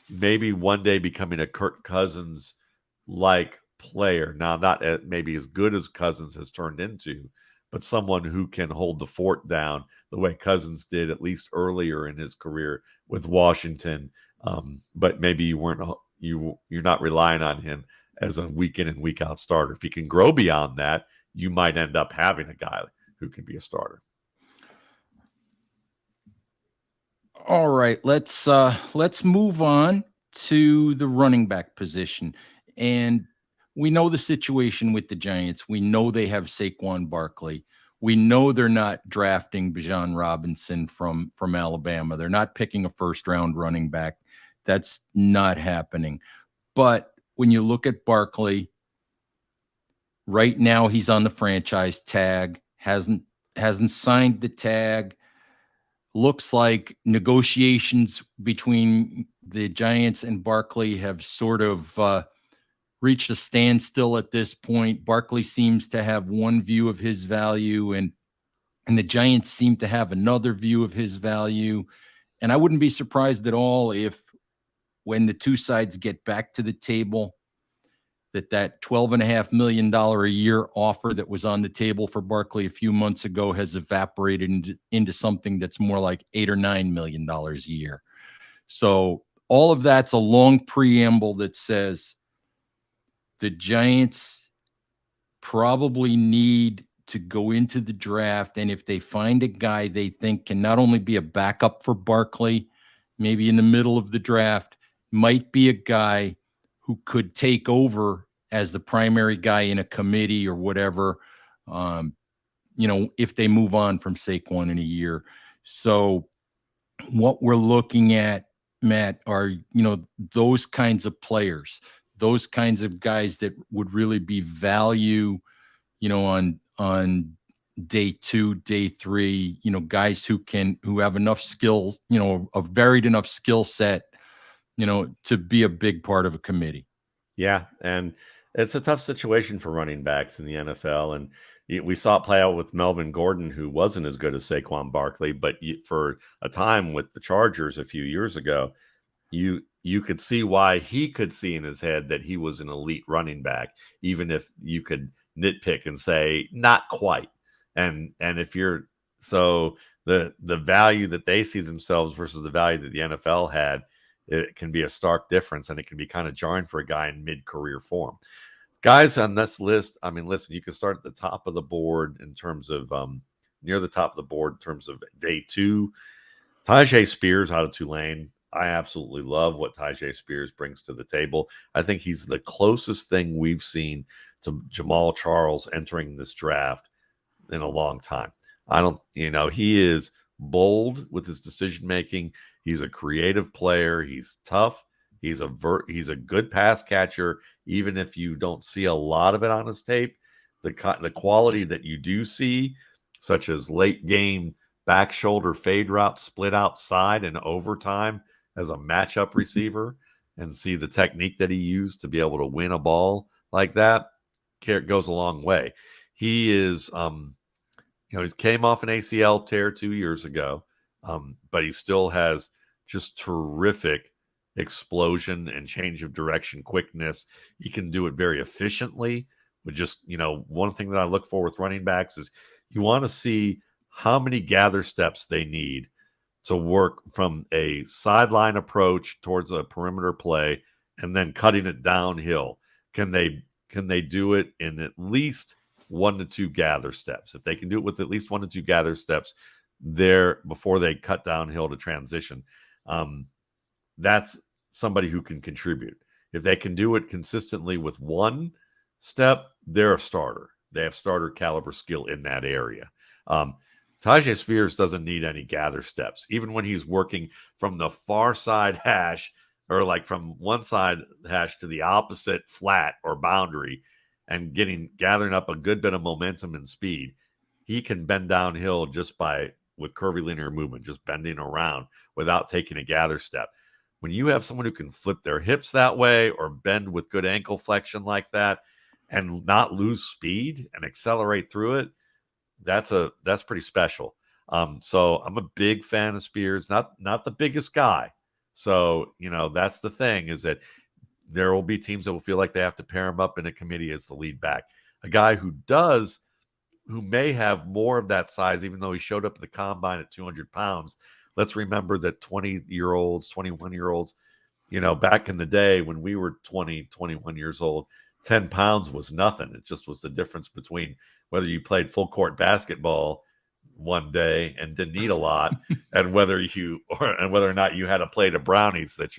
maybe one day becoming a Kirk Cousins like player. Now, not maybe as good as Cousins has turned into, but someone who can hold the fort down the way Cousins did, at least earlier in his career with Washington. But maybe you're not relying on him as a week in and week out starter. If he can grow beyond that, you might end up having a guy who can be a starter. All right, let's move on to the running back position. And we know the situation with the Giants. We know they have Saquon Barkley. We know they're not drafting Bijan Robinson from Alabama. They're not picking a first-round running back. That's not happening. But when you look at Barkley, right now he's on the franchise tag, hasn't signed the tag. Looks like negotiations between the Giants and Barkley have sort of reached a standstill at this point. Barkley seems to have one view of his value, and the Giants seem to have another view of his value. And I wouldn't be surprised at all if, when the two sides get back to the table, that $12.5 million a year offer that was on the table for Barkley a few months ago has evaporated into something that's more like $8 or $9 million a year. So all of that's a long preamble that says the Giants probably need to go into the draft, and if they find a guy they think can not only be a backup for Barkley, maybe in the middle of the draft, might be a guy who could take over as the primary guy in a committee or whatever, if they move on from Saquon in a year. So what we're looking at, Matt, are, those kinds of players, those kinds of guys that would really be value, on day 2, day 3, guys who have enough skills, a varied enough skill set, to be a big part of a committee. Yeah, and it's a tough situation for running backs in the NFL, and we saw it play out with Melvin Gordon, who wasn't as good as Saquon Barkley, but for a time with the Chargers a few years ago, you could see why he could see in his head that he was an elite running back, even if you could nitpick and say not quite. And if you're the value that they see themselves versus the value that the NFL had, it can be a stark difference, and it can be kind of jarring for a guy in mid-career form. Guys on this list, I mean, listen, you can start at the top of the board in terms of near the top of the board in terms of day 2. Tyjae Spears out of Tulane. I absolutely love what Tyjae Spears brings to the table. I think he's the closest thing we've seen to Jamal Charles entering this draft in a long time. He is bold with his decision making. He's a creative player. He's tough. He's a good pass catcher, even if you don't see a lot of it on his tape. The quality that you do see, such as late game back shoulder fade route split outside in overtime as a matchup receiver, and see the technique that he used to be able to win a ball like that, goes a long way. He is, he came off an ACL tear 2 years ago, but he still has just terrific explosion and change of direction, quickness. He can do it very efficiently. With just, one thing that I look for with running backs is you want to see how many gather steps they need to work from a sideline approach towards a perimeter play and then cutting it downhill. Can they do it in at least 1 to 2 gather steps? If they can do it with at least 1 to 2 gather steps there before they cut downhill to transition, um, that's somebody who can contribute. If they can do it consistently with one step, they're a starter. They have starter caliber skill in that area. Um, Tajay Spears doesn't need any gather steps. Even when he's working from the far side hash, or like from one side hash to the opposite flat or boundary, and gathering up a good bit of momentum and speed, he can bend downhill just by with curvilinear movement, just bending around without taking a gather step. When you have someone who can flip their hips that way or bend with good ankle flexion like that and not lose speed and accelerate through it, that's pretty special. So I'm a big fan of Spears, not the biggest guy. So, that's the thing, is that there will be teams that will feel like they have to pair him up in a committee as the lead back. A guy who may have more of that size, even though he showed up at the combine at 200 pounds. Let's remember that 20-year-olds, 21-year-olds, back in the day when we were 20, 21 years old, 10 pounds was nothing. It just was the difference between whether you played full court basketball one day and didn't eat a lot, and whether or not you had a plate of brownies that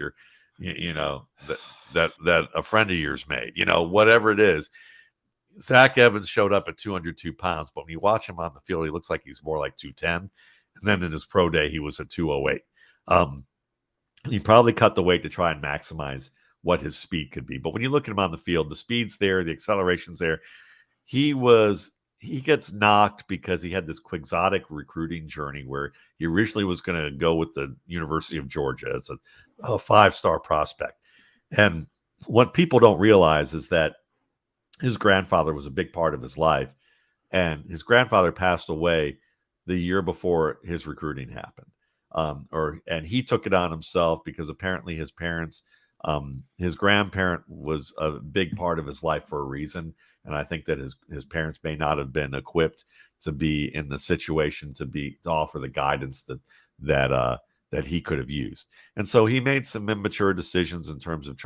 that a friend of yours made, whatever it is. Zach Evans showed up at 202 pounds, but when you watch him on the field, he looks like he's more like 210. And then in his pro day, he was at 208. He probably cut the weight to try and maximize what his speed could be. But when you look at him on the field, the speed's there, the acceleration's there. He gets knocked because he had this quixotic recruiting journey where he originally was going to go with the University of Georgia as a 5-star prospect. And what people don't realize is that his grandfather was a big part of his life, and his grandfather passed away the year before his recruiting happened. And he took it on himself because apparently his parents, his grandparent was a big part of his life for a reason. And I think that his parents may not have been equipped to be in the situation to offer the guidance that he could have used. And so he made some immature decisions in terms of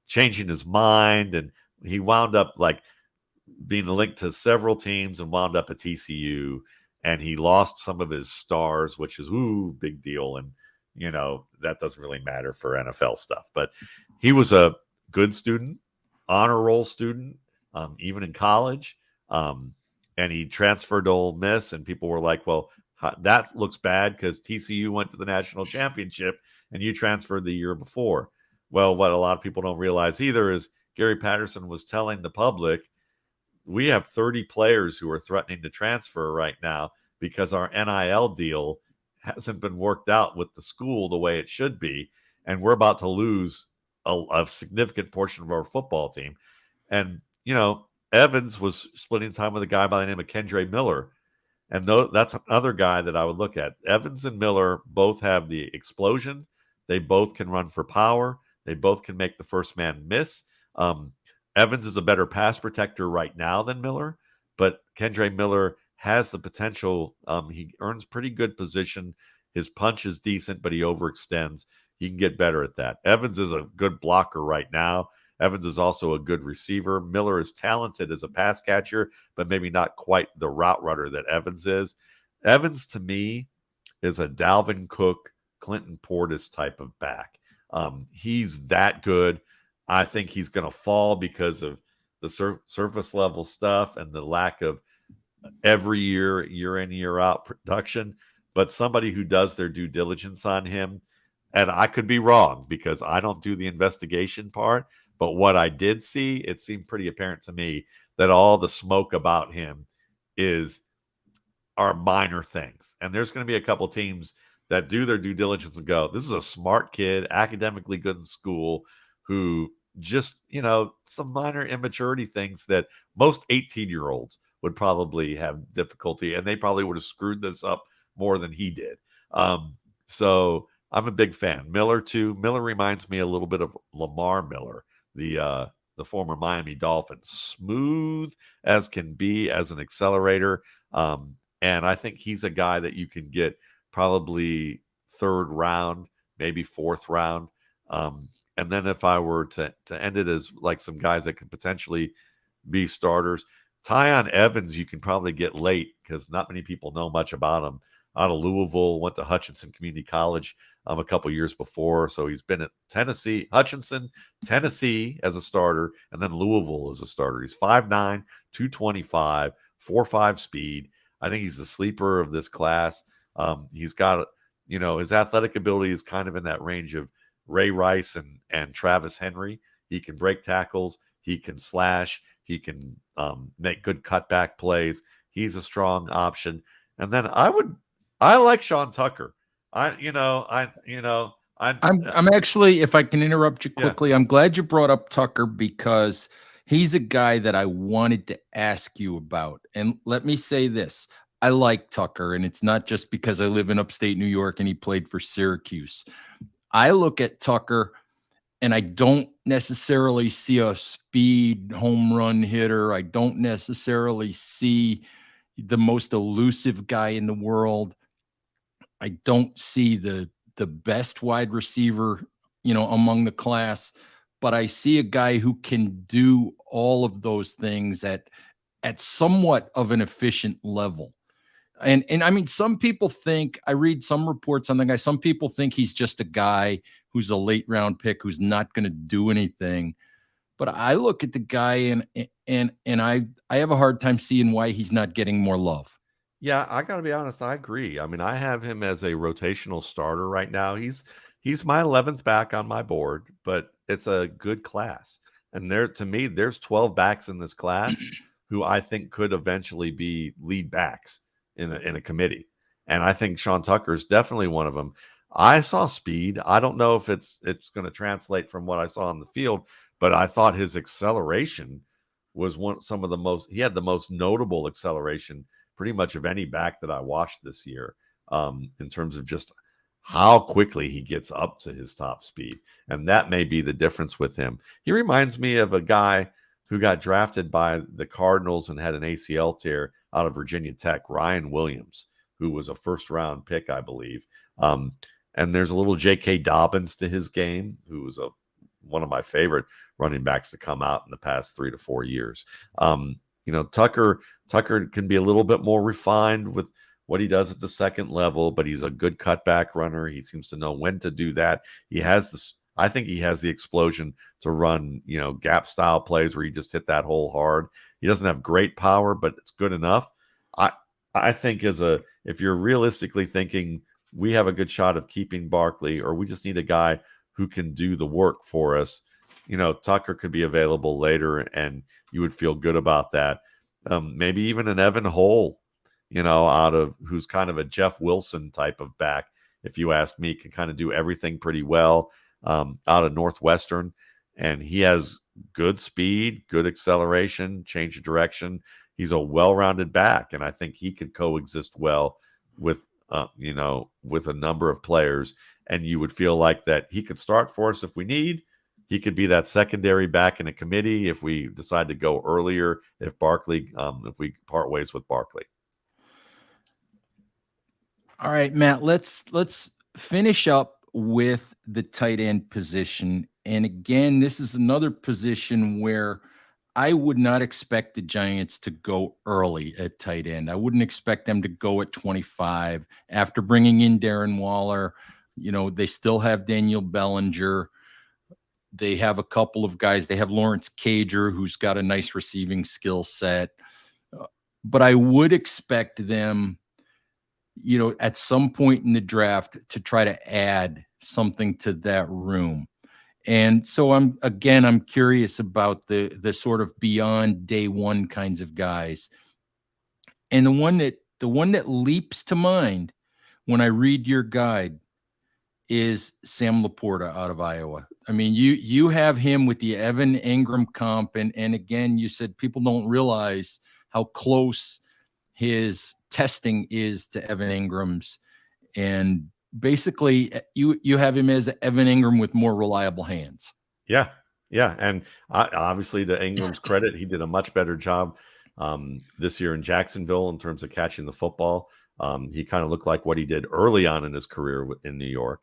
changing his mind, and he wound up like being linked to several teams and wound up at TCU, and he lost some of his stars, which is big deal. And that doesn't really matter for NFL stuff. But he was a good student, honor roll student, even in college. And he transferred to Ole Miss, and people were like, "Well, that looks bad because TCU went to the national championship and you transferred the year before." Well, what a lot of people don't realize either is Gary Patterson was telling the public, we have 30 players who are threatening to transfer right now because our NIL deal hasn't been worked out with the school the way it should be. And we're about to lose a significant portion of our football team. And, Evans was splitting time with a guy by the name of Kendre Miller. And that's another guy that I would look at. Evans and Miller both have the explosion. They both can run for power. They both can make the first man miss. Evans is a better pass protector right now than Miller, but Kendre Miller has the potential. He earns pretty good position. His punch is decent, but he overextends. He can get better at that. Evans is a good blocker right now. Evans is also a good receiver. Miller is talented as a pass catcher, but maybe not quite the route runner that Evans is. Evans, to me, is a Dalvin Cook, Clinton Portis type of back. He's that good. I think he's going to fall because of the surface level stuff and the lack of every year in, year out production. But somebody who does their due diligence on him, and I could be wrong because I don't do the investigation part, but what I did see, it seemed pretty apparent to me that all the smoke about him are minor things. And there's going to be a couple teams that do their due diligence and go, this is a smart kid, academically good in school, who just, some minor immaturity things that most 18-year-olds would probably have difficulty, and they probably would have screwed this up more than he did. So I'm a big fan. Miller too. Miller reminds me a little bit of Lamar Miller, the former Miami Dolphins. Smooth as can be as an accelerator. And I think he's a guy that you can get probably third round, maybe fourth round. And then if I were to end it as like some guys that could potentially be starters, Tyon Evans, you can probably get late because not many people know much about him. Out of Louisville, went to Hutchinson Community College a couple years before. So he's been at Tennessee, Hutchinson, Tennessee as a starter, and then Louisville as a starter. He's 5'9, 225, 4.5 speed. I think he's the sleeper of this class. He's got, his athletic ability is kind of in that range of Ray Rice and Travis Henry. He can break tackles. He can slash. He can make good cutback plays. He's a strong option. And then I like Sean Tucker. I'm actually, if I can interrupt you Yeah. quickly, I'm glad you brought up Tucker because he's a guy that I wanted to ask you about. And let me say this. I like Tucker, and it's not just because I live in upstate New York and he played for Syracuse. I look at Tucker and I don't necessarily see a speed home run hitter. I don't necessarily see the most elusive guy in the world. I don't see the best wide receiver, among the class, but I see a guy who can do all of those things at somewhat of an efficient level. And I mean, some people think, I read some reports on the guy, some people think he's just a guy who's a late round pick who's not going to do anything. But I look at the guy and I have a hard time seeing why he's not getting more love. Yeah, I gotta be honest, I agree. I mean, I have him as a rotational starter right now. He's my 11th back on my board, but it's a good class. And there to me, there's 12 backs in this class who I think could eventually be lead backs in a committee. And I think Sean Tucker is definitely one of them. I saw speed. I don't know if it's going to translate from what I saw on the field, but I thought his acceleration was some of the most, he had the most notable acceleration pretty much of any back that I watched this year, in terms of just how quickly he gets up to his top speed. And that may be the difference with him. He reminds me of a guy who got drafted by the Cardinals and had an ACL tear out of Virginia Tech, Ryan Williams, who was a first round pick, I believe. And there's a little J.K. Dobbins to his game, who was one of my favorite running backs to come out in the past 3 to 4 years. Tucker can be a little bit more refined with what he does at the second level, but he's a good cutback runner. He seems to know when to do that. I think he has the explosion to run, gap style plays where you just hit that hole hard. He doesn't have great power, but it's good enough. I think if you're realistically thinking we have a good shot of keeping Barkley, or we just need a guy who can do the work for us, Tucker could be available later and you would feel good about that. Maybe even an Evan Hole, who's kind of a Jeff Wilson type of back, if you ask me, can kind of do everything pretty well, out of Northwestern. And he has good speed, good acceleration, change of direction. He's a well-rounded back, and I think he could coexist well with, with a number of players. And you would feel like that he could start for us if we need. He could be that secondary back in a committee if we decide to go earlier, if we part ways with Barkley. All right, Matt, let's finish up with the tight end position. And again, this is another position where I would not expect the Giants to go early at tight end. I wouldn't expect them to go at 25 after bringing in Darren Waller. They still have Daniel Bellinger. They have a couple of guys. They have Lawrence Cager, who's got a nice receiving skill set. But I would expect them, at some point in the draft to try to add something to that room. And so I'm curious about the sort of beyond day one kinds of guys. And the one that leaps to mind when I read your guide is Sam Laporta out of Iowa. I mean, you have him with the Evan Ingram comp, and again, you said people don't realize how close his testing is to Evan Ingram's, and basically you have him as Evan Ingram with more reliable hands. Yeah, yeah, and obviously, to Ingram's credit, he did a much better job this year in Jacksonville in terms of catching the football. He kind of looked like what he did early on in his career in New York.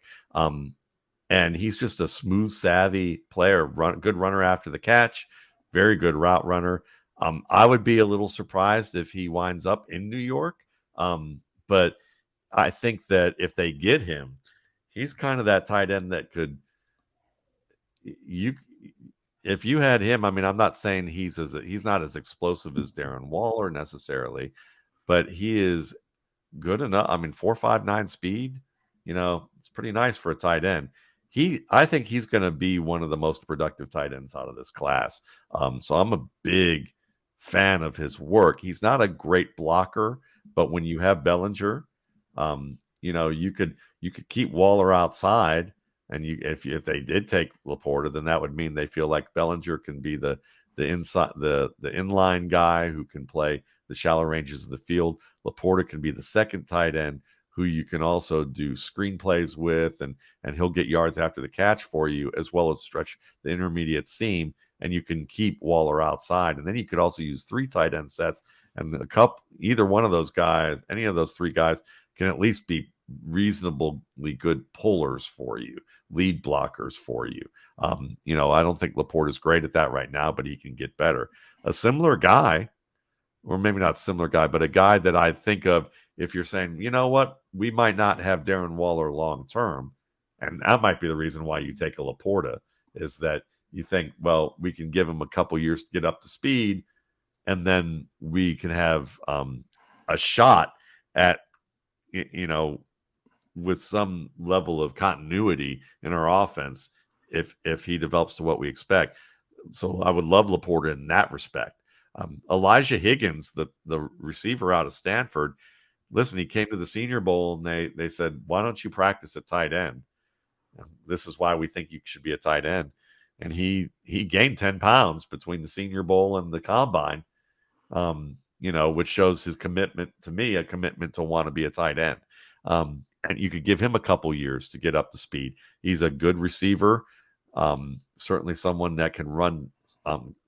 And he's just a smooth, savvy player, good runner after the catch, very good route runner. I would be a little surprised if he winds up in New York, but I think that if they get him, he's kind of that tight end that could you if you had him. I mean, I'm not saying he's not as explosive as Darren Waller necessarily, but he is good enough. I mean, 4.59 speed, it's pretty nice for a tight end. I think he's going to be one of the most productive tight ends out of this class. So I'm a big fan of his work. He's not a great blocker, but when you have Bellinger, you could keep Waller outside, and if they did take Laporta, then that would mean they feel like Bellinger can be the inside the inline guy who can play the shallow ranges of the field. Laporta can be the second tight end who you can also do screenplays with, and he'll get yards after the catch for you, as well as stretch the intermediate seam, and you can keep Waller outside. And then you could also use 3 tight end sets, and either one of those guys, any of those 3 guys, can at least be reasonably good pullers for you, lead blockers for you. I don't think Laporte is great at that right now, but he can get better. A similar guy, or maybe not similar guy, but a guy that I think of if you're saying, you know what, we might not have Darren Waller long term, and that might be the reason why you take a Laporta, is that you think, well, we can give him a couple years to get up to speed, and then we can have a shot at, with some level of continuity in our offense if he develops to what we expect. So I would love Laporta in that respect. Elijah Higgins, the receiver out of Stanford, listen, he came to the Senior Bowl and they said, why don't you practice at tight end? And this is why we think you should be a tight end. And he gained 10 pounds between the Senior Bowl and the Combine, which shows his commitment to me, a commitment to want to be a tight end. And you could give him a couple years to get up to speed. He's a good receiver, certainly someone that can run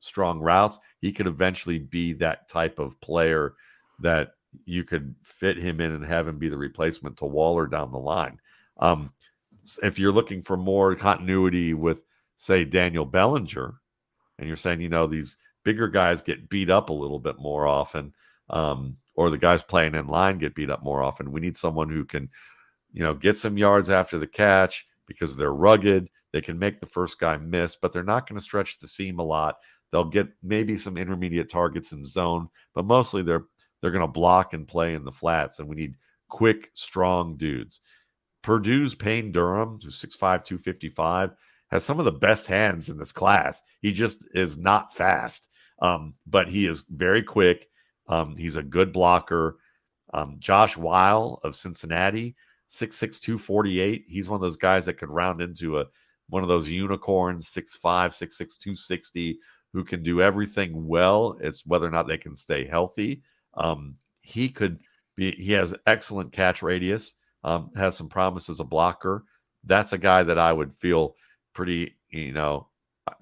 strong routes. He could eventually be that type of player that you could fit him in and have him be the replacement to Waller down the line. If you're looking for more continuity with, say, Daniel Bellinger, and you're saying, these bigger guys get beat up a little bit more often, or the guys playing in line get beat up more often, we need someone who can, get some yards after the catch because they're rugged. They can make the first guy miss, but they're not going to stretch the seam a lot. They'll get maybe some intermediate targets in zone, but mostly they're going to block and play in the flats, and we need quick, strong dudes. Purdue's Payne Durham, who's 6'5", 255, has some of the best hands in this class. He just is not fast, but he is very quick. He's a good blocker. Josh Weil of Cincinnati, 6'6", 248. He's one of those guys that could round into one of those unicorns, 6'5", 6'6", 260, who can do everything well. It's whether or not they can stay healthy. He has excellent catch radius, has some promise as a blocker. That's a guy that I would feel pretty,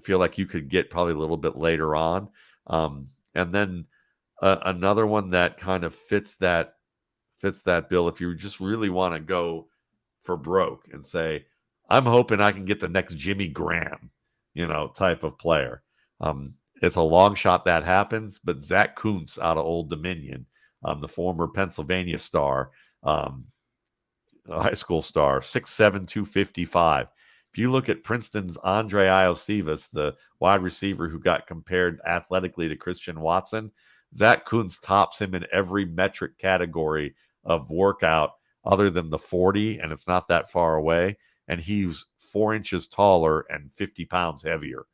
feel like you could get probably a little bit later on. And then another one that kind of fits that bill, if you just really want to go for broke and say, I'm hoping I can get the next Jimmy Graham, type of player. It's a long shot that happens, but Zach Kuntz out of Old Dominion, the former Pennsylvania star, high school star, 6'7", 255. If you look at Princeton's Andre Iosivas, the wide receiver who got compared athletically to Christian Watson, Zach Kuntz tops him in every metric category of workout other than the 40, and it's not that far away. And he's 4 inches taller and 50 pounds heavier.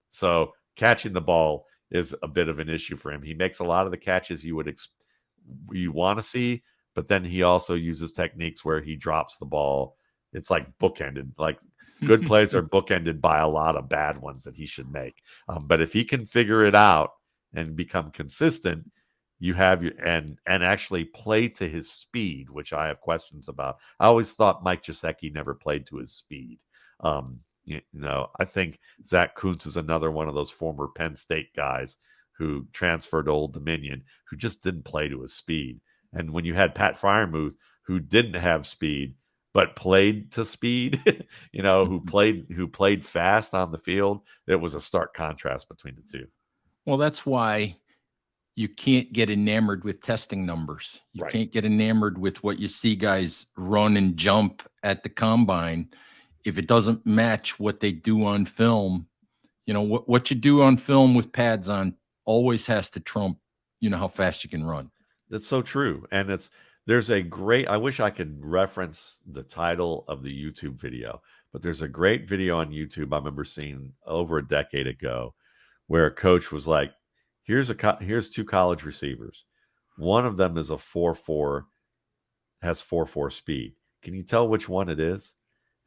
So catching the ball is a bit of an issue for him. He makes a lot of the catches you want to see, but then he also uses techniques where he drops the ball. It's like bookended. Like good plays are bookended by a lot of bad ones that he should make. But if he can figure it out and become consistent, you have your and actually play to his speed, which I have questions about. I always thought Mike Gesicki never played to his speed. I think Zach Kuntz is another one of those former Penn State guys who transferred to Old Dominion who just didn't play to his speed. And when you had Pat Fryermuth, who didn't have speed but played to speed, who played fast on the field, it was a stark contrast between the two. Well, that's why you can't get enamored with testing numbers. You Right. can't get enamored with what you see guys run and jump at the combine. If it doesn't match what they do on film, what you do on film with pads on always has to trump, how fast you can run. That's so true. And there's a great, I wish I could reference the title of the YouTube video, but there's a great video on YouTube I remember seeing over a decade ago where a coach was like, here's two college receivers. One of them is a 4.4, has 4.4 speed. Can you tell which one it is?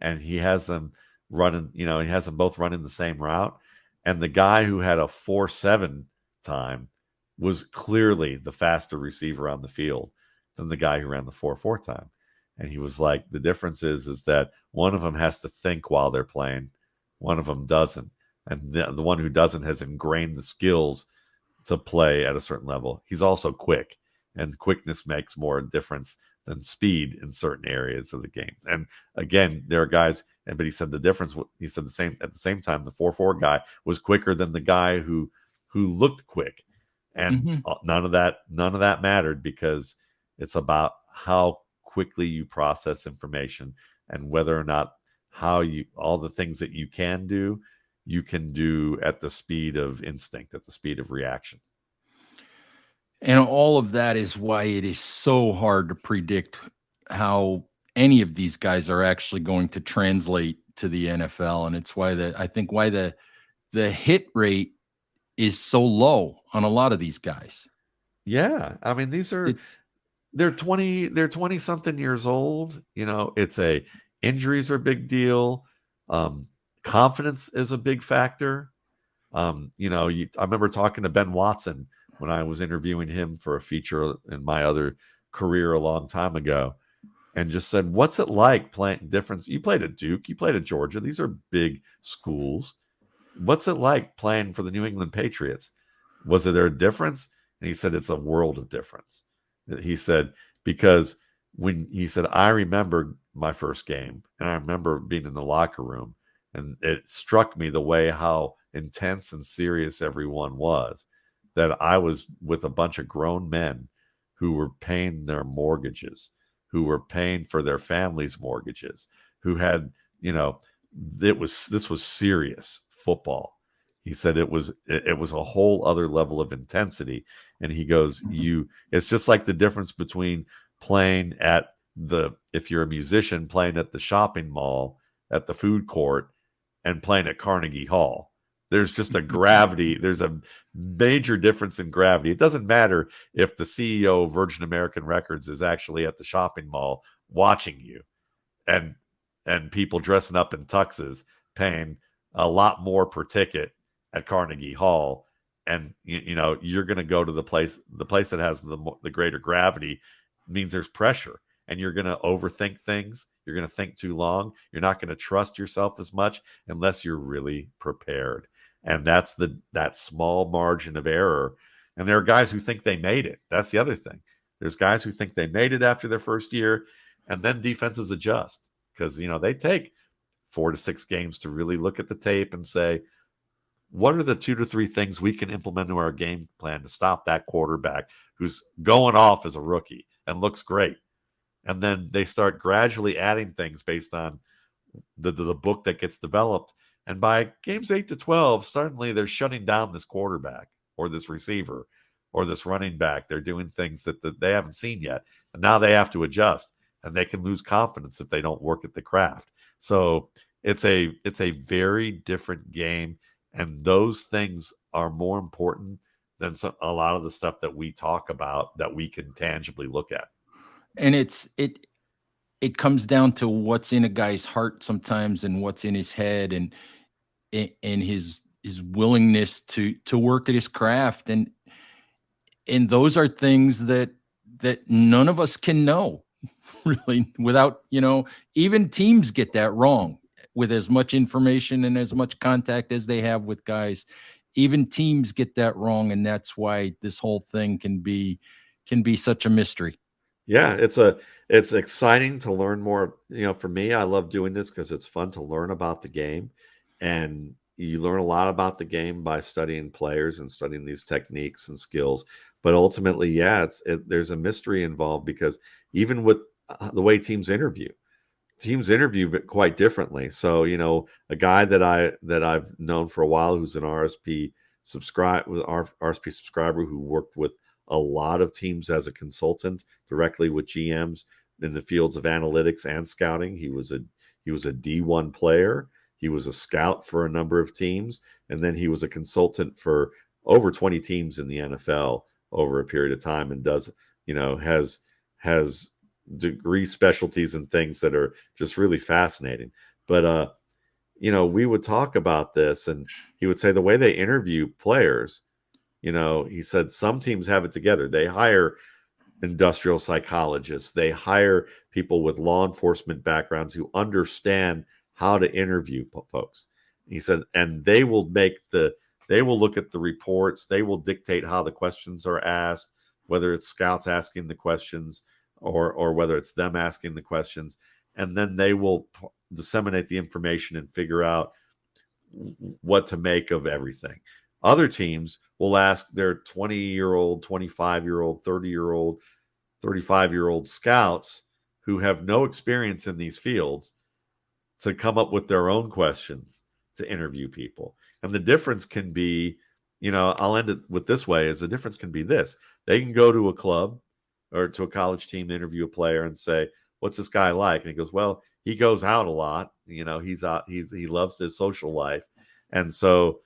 And he has them running, he has them both running the same route. And the guy who had a 4.7 time was clearly the faster receiver on the field than the guy who ran the 4.4 time. And he was like, the difference is that one of them has to think while they're playing, one of them doesn't. And the one who doesn't has ingrained the skills to play at a certain level. He's also quick, and quickness makes more difference than speed in certain areas of the game. And again, there are guys, but he said the difference. He said the same at the same time. The 4.4 guy was quicker than the guy who looked quick, and none of that mattered because it's about how quickly you process information and whether or not all the things that you can do at the speed of instinct, at the speed of reaction. And all of that is why it is so hard to predict how any of these guys are actually going to translate to the NFL. And it's why the hit rate is so low on a lot of these guys. Yeah. I mean, they're 20 something years old. Injuries are a big deal. Confidence is a big factor. I remember talking to Ben Watson when I was interviewing him for a feature in my other career a long time ago, and just said, what's it like playing difference? You played at Duke, you played at Georgia. These are big schools. What's it like playing for the New England Patriots? Was there a difference? And he said, it's a world of difference. He said, because I remember my first game, and I remember being in the locker room, and it struck me the way how intense and serious everyone was, that I was with a bunch of grown men who were paying their mortgages, who were paying for their families' mortgages, who had, this was serious football. He said it was a whole other level of intensity. And he goes, it's just like the difference between playing if you're a musician, playing at the shopping mall, at the food court, and playing at Carnegie Hall. There's just a gravity. There's a major difference in gravity. It doesn't matter if the CEO of Virgin American Records is actually at the shopping mall watching you, and people dressing up in tuxes paying a lot more per ticket at Carnegie Hall, and you're going to go to the place that has the greater gravity. Means there's pressure, and you're going to overthink things. You're going to think too long. You're not going to trust yourself as much unless you're really prepared. And that's that small margin of error. And there are guys who think they made it. That's the other thing. There's guys who think they made it after their first year, and then defenses adjust because they take 4 to 6 games to really look at the tape and say, what are the 2 to 3 things we can implement into our game plan to stop that quarterback who's going off as a rookie and looks great? And then they start gradually adding things based on the book that gets developed. And by games 8 to 12, suddenly they're shutting down this quarterback or this receiver or this running back. They're doing things that they haven't seen yet. And now they have to adjust, and they can lose confidence if they don't work at the craft. So it's a very different game. And those things are more important than a lot of the stuff that we talk about that we can tangibly look at. And it comes down to what's in a guy's heart sometimes, and what's in his head, and his willingness to work at his craft. And And those are things that none of us can know really without, even teams get that wrong with as much information and as much contact as they have with guys. Even teams get that wrong, and that's why this whole thing can be such a mystery. Yeah, it's exciting to learn more. For me, I love doing this because it's fun to learn about the game, and you learn a lot about the game by studying players and studying these techniques and skills. But ultimately, yeah, there's a mystery involved because even with the way teams interview quite differently. So, a guy that I've known for a while who's an RSP subscriber who worked with a lot of teams as a consultant directly with GMs in the fields of analytics and scouting. He was a D1 player. He was a scout for a number of teams, and then he was a consultant for over 20 teams in the NFL over a period of time, and has degree specialties and things that are just really fascinating. But we would talk about this, and he would say the way they interview players, he said some teams have it together. They hire industrial psychologists, they hire people with law enforcement backgrounds who understand how to interview folks. He said, and they will look at the reports, they will dictate how the questions are asked, whether it's scouts asking the questions or whether it's them asking the questions, and then they will disseminate the information and figure out what to make of everything. Other teams will ask their 20-year-old, 25-year-old, 30-year-old, 35-year-old scouts who have no experience in these fields to come up with their own questions to interview people. And the difference can be, I'll end it with this way, is the difference can be this. They can go to a club or to a college team to interview a player and say, what's this guy like? And he goes, well, he goes out a lot. He's out, he loves his social life. And so,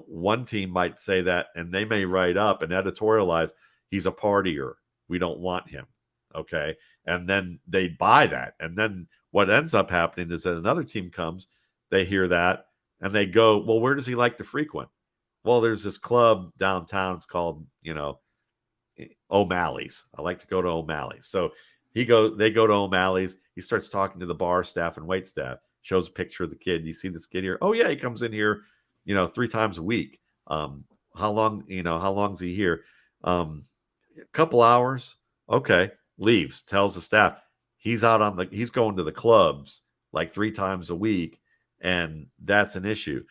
one team might say that, and they may write up and editorialize, he's a partier. We don't want him. Okay. And then they buy that. And then what ends up happening is that another team comes, they hear that, and they go, well, where does he like to frequent? Well, there's this club downtown. It's called, O'Malley's. I like to go to O'Malley's. So they go to O'Malley's. He starts talking to the bar staff and wait staff, shows a picture of the kid. You see this kid here. Oh yeah, he comes in here, 3 times a week. How long's he here? A couple hours. Okay. Leaves, tells the staff he's going to the clubs like 3 times a week, and that's an issue.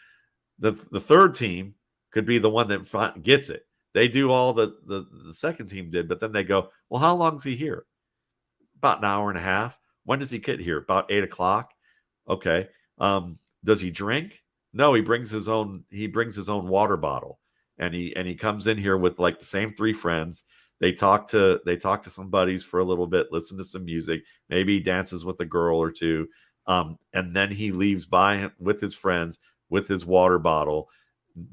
The third team could be the one that gets it. They do all the second team did, but then they go, well, how long's he here? About an hour and a half. When does he get here? About 8 o'clock. Okay. Does he drink? No, he brings his own water bottle, and he comes in here with like the same 3 friends. They talk to some buddies for a little bit, listen to some music, maybe he dances with a girl or two, and then he leaves by him with his friends with his water bottle,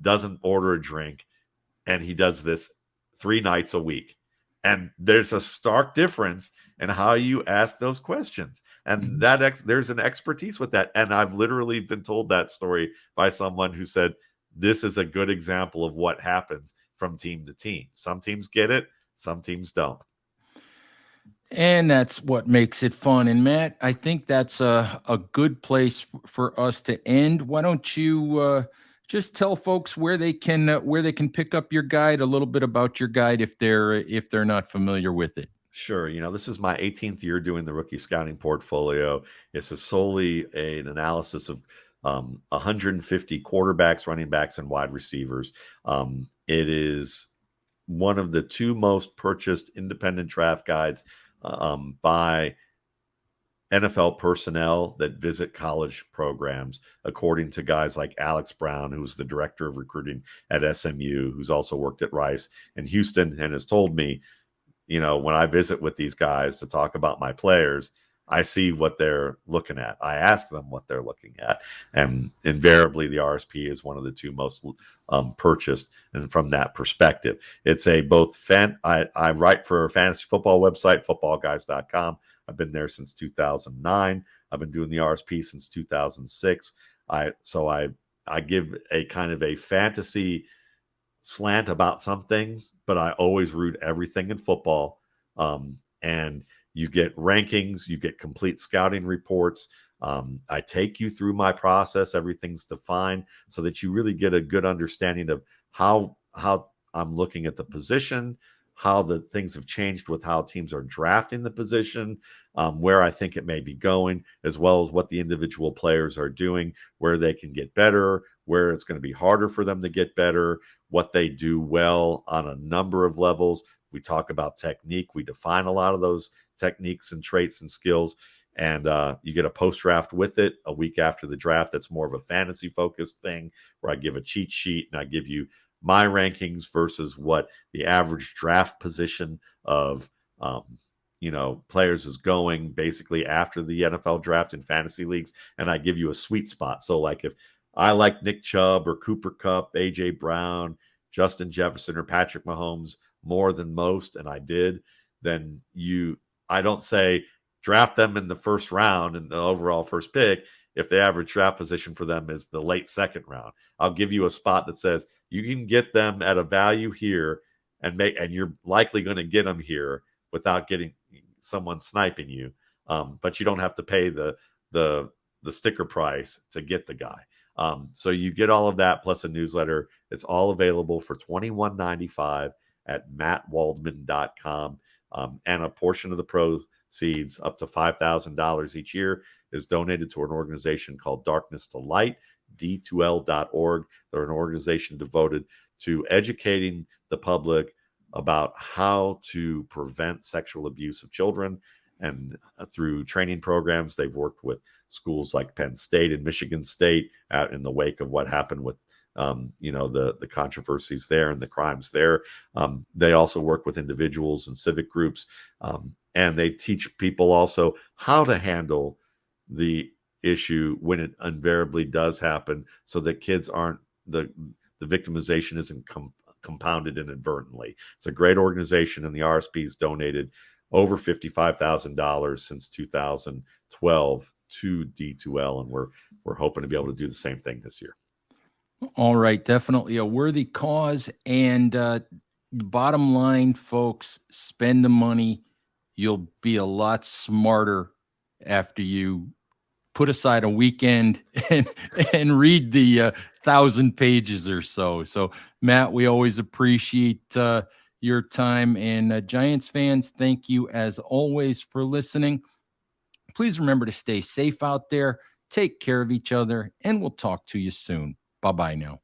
doesn't order a drink, and he does this 3 nights a week. And there's a stark difference in how you ask those questions, and there's an expertise with that. And I've literally been told that story by someone who said this is a good example of what happens from team to team. Some teams get it, some teams don't. And that's what makes it fun. And Matt, I think that's a good place for us to end. Why don't you just tell folks where they can pick up your guide, a little bit about your guide if they're not familiar with it. Sure. This is my 18th year doing the rookie scouting portfolio. It's solely an analysis of 150 quarterbacks, running backs, and wide receivers. It is one of the 2 most purchased independent draft guides by NFL personnel that visit college programs, according to guys like Alex Brown, who's the director of recruiting at SMU, who's also worked at Rice and Houston, and has told me, when I visit with these guys to talk about my players, I see what they're looking at. I ask them what they're looking at. And invariably, the RSP is one of the 2 most purchased. And from that perspective, it's a both fan. I write for a fantasy football website, footballguys.com. I've been there since 2009. I've been doing the RSP since 2006. I give a kind of a fantasy slant about some things, but I always root everything in football. And you get rankings, you get complete scouting reports. I take you through my process. Everything's defined so that you really get a good understanding of how I'm looking at the position, how the things have changed with how teams are drafting the position, where I think it may be going, as well as what the individual players are doing, where they can get better, where it's going to be harder for them to get better, what they do well on a number of levels. We talk about technique. We define a lot of those techniques and traits and skills. And you get a post draft with it a week after the draft. That's more of a fantasy focused thing where I give a cheat sheet and I give you my rankings versus what the average draft position of players is going basically after the NFL draft in fantasy leagues, and I give you a sweet spot. So like if I like Nick Chubb or Cooper Kupp, AJ Brown, Justin Jefferson, or Patrick Mahomes more than most, and I did, then I don't say draft them in the first round and the overall first pick if the average draft position for them is the late second round. I'll give you a spot that says you can get them at a value here and you're likely going to get them here without getting someone sniping you. But you don't have to pay the sticker price to get the guy. So you get all of that plus a newsletter. It's all available for $21.95 at mattwaldman.com. And a portion of the proceeds, up to $5,000 each year, is donated to an organization called Darkness to Light, d2l.org. They're an organization devoted to educating the public about how to prevent sexual abuse of children. And through training programs, they've worked with schools like Penn State and Michigan State out in the wake of what happened with the controversies there and the crimes there. They also work with individuals and civic groups, and they teach people also how to handle the issue when it invariably does happen, so that kids aren't the victimization isn't compounded inadvertently. It's a great organization, and the RSP's donated over $55,000 since 2012 to D2L, and we're hoping to be able to do the same thing this year. All right, definitely a worthy cause. And bottom line, folks, spend the money. You'll be a lot smarter after you put aside a weekend and read the 1,000 pages or so. So, Matt, we always appreciate your time. And Giants fans, thank you as always for listening. Please remember to stay safe out there, take care of each other, and we'll talk to you soon. Bye-bye now.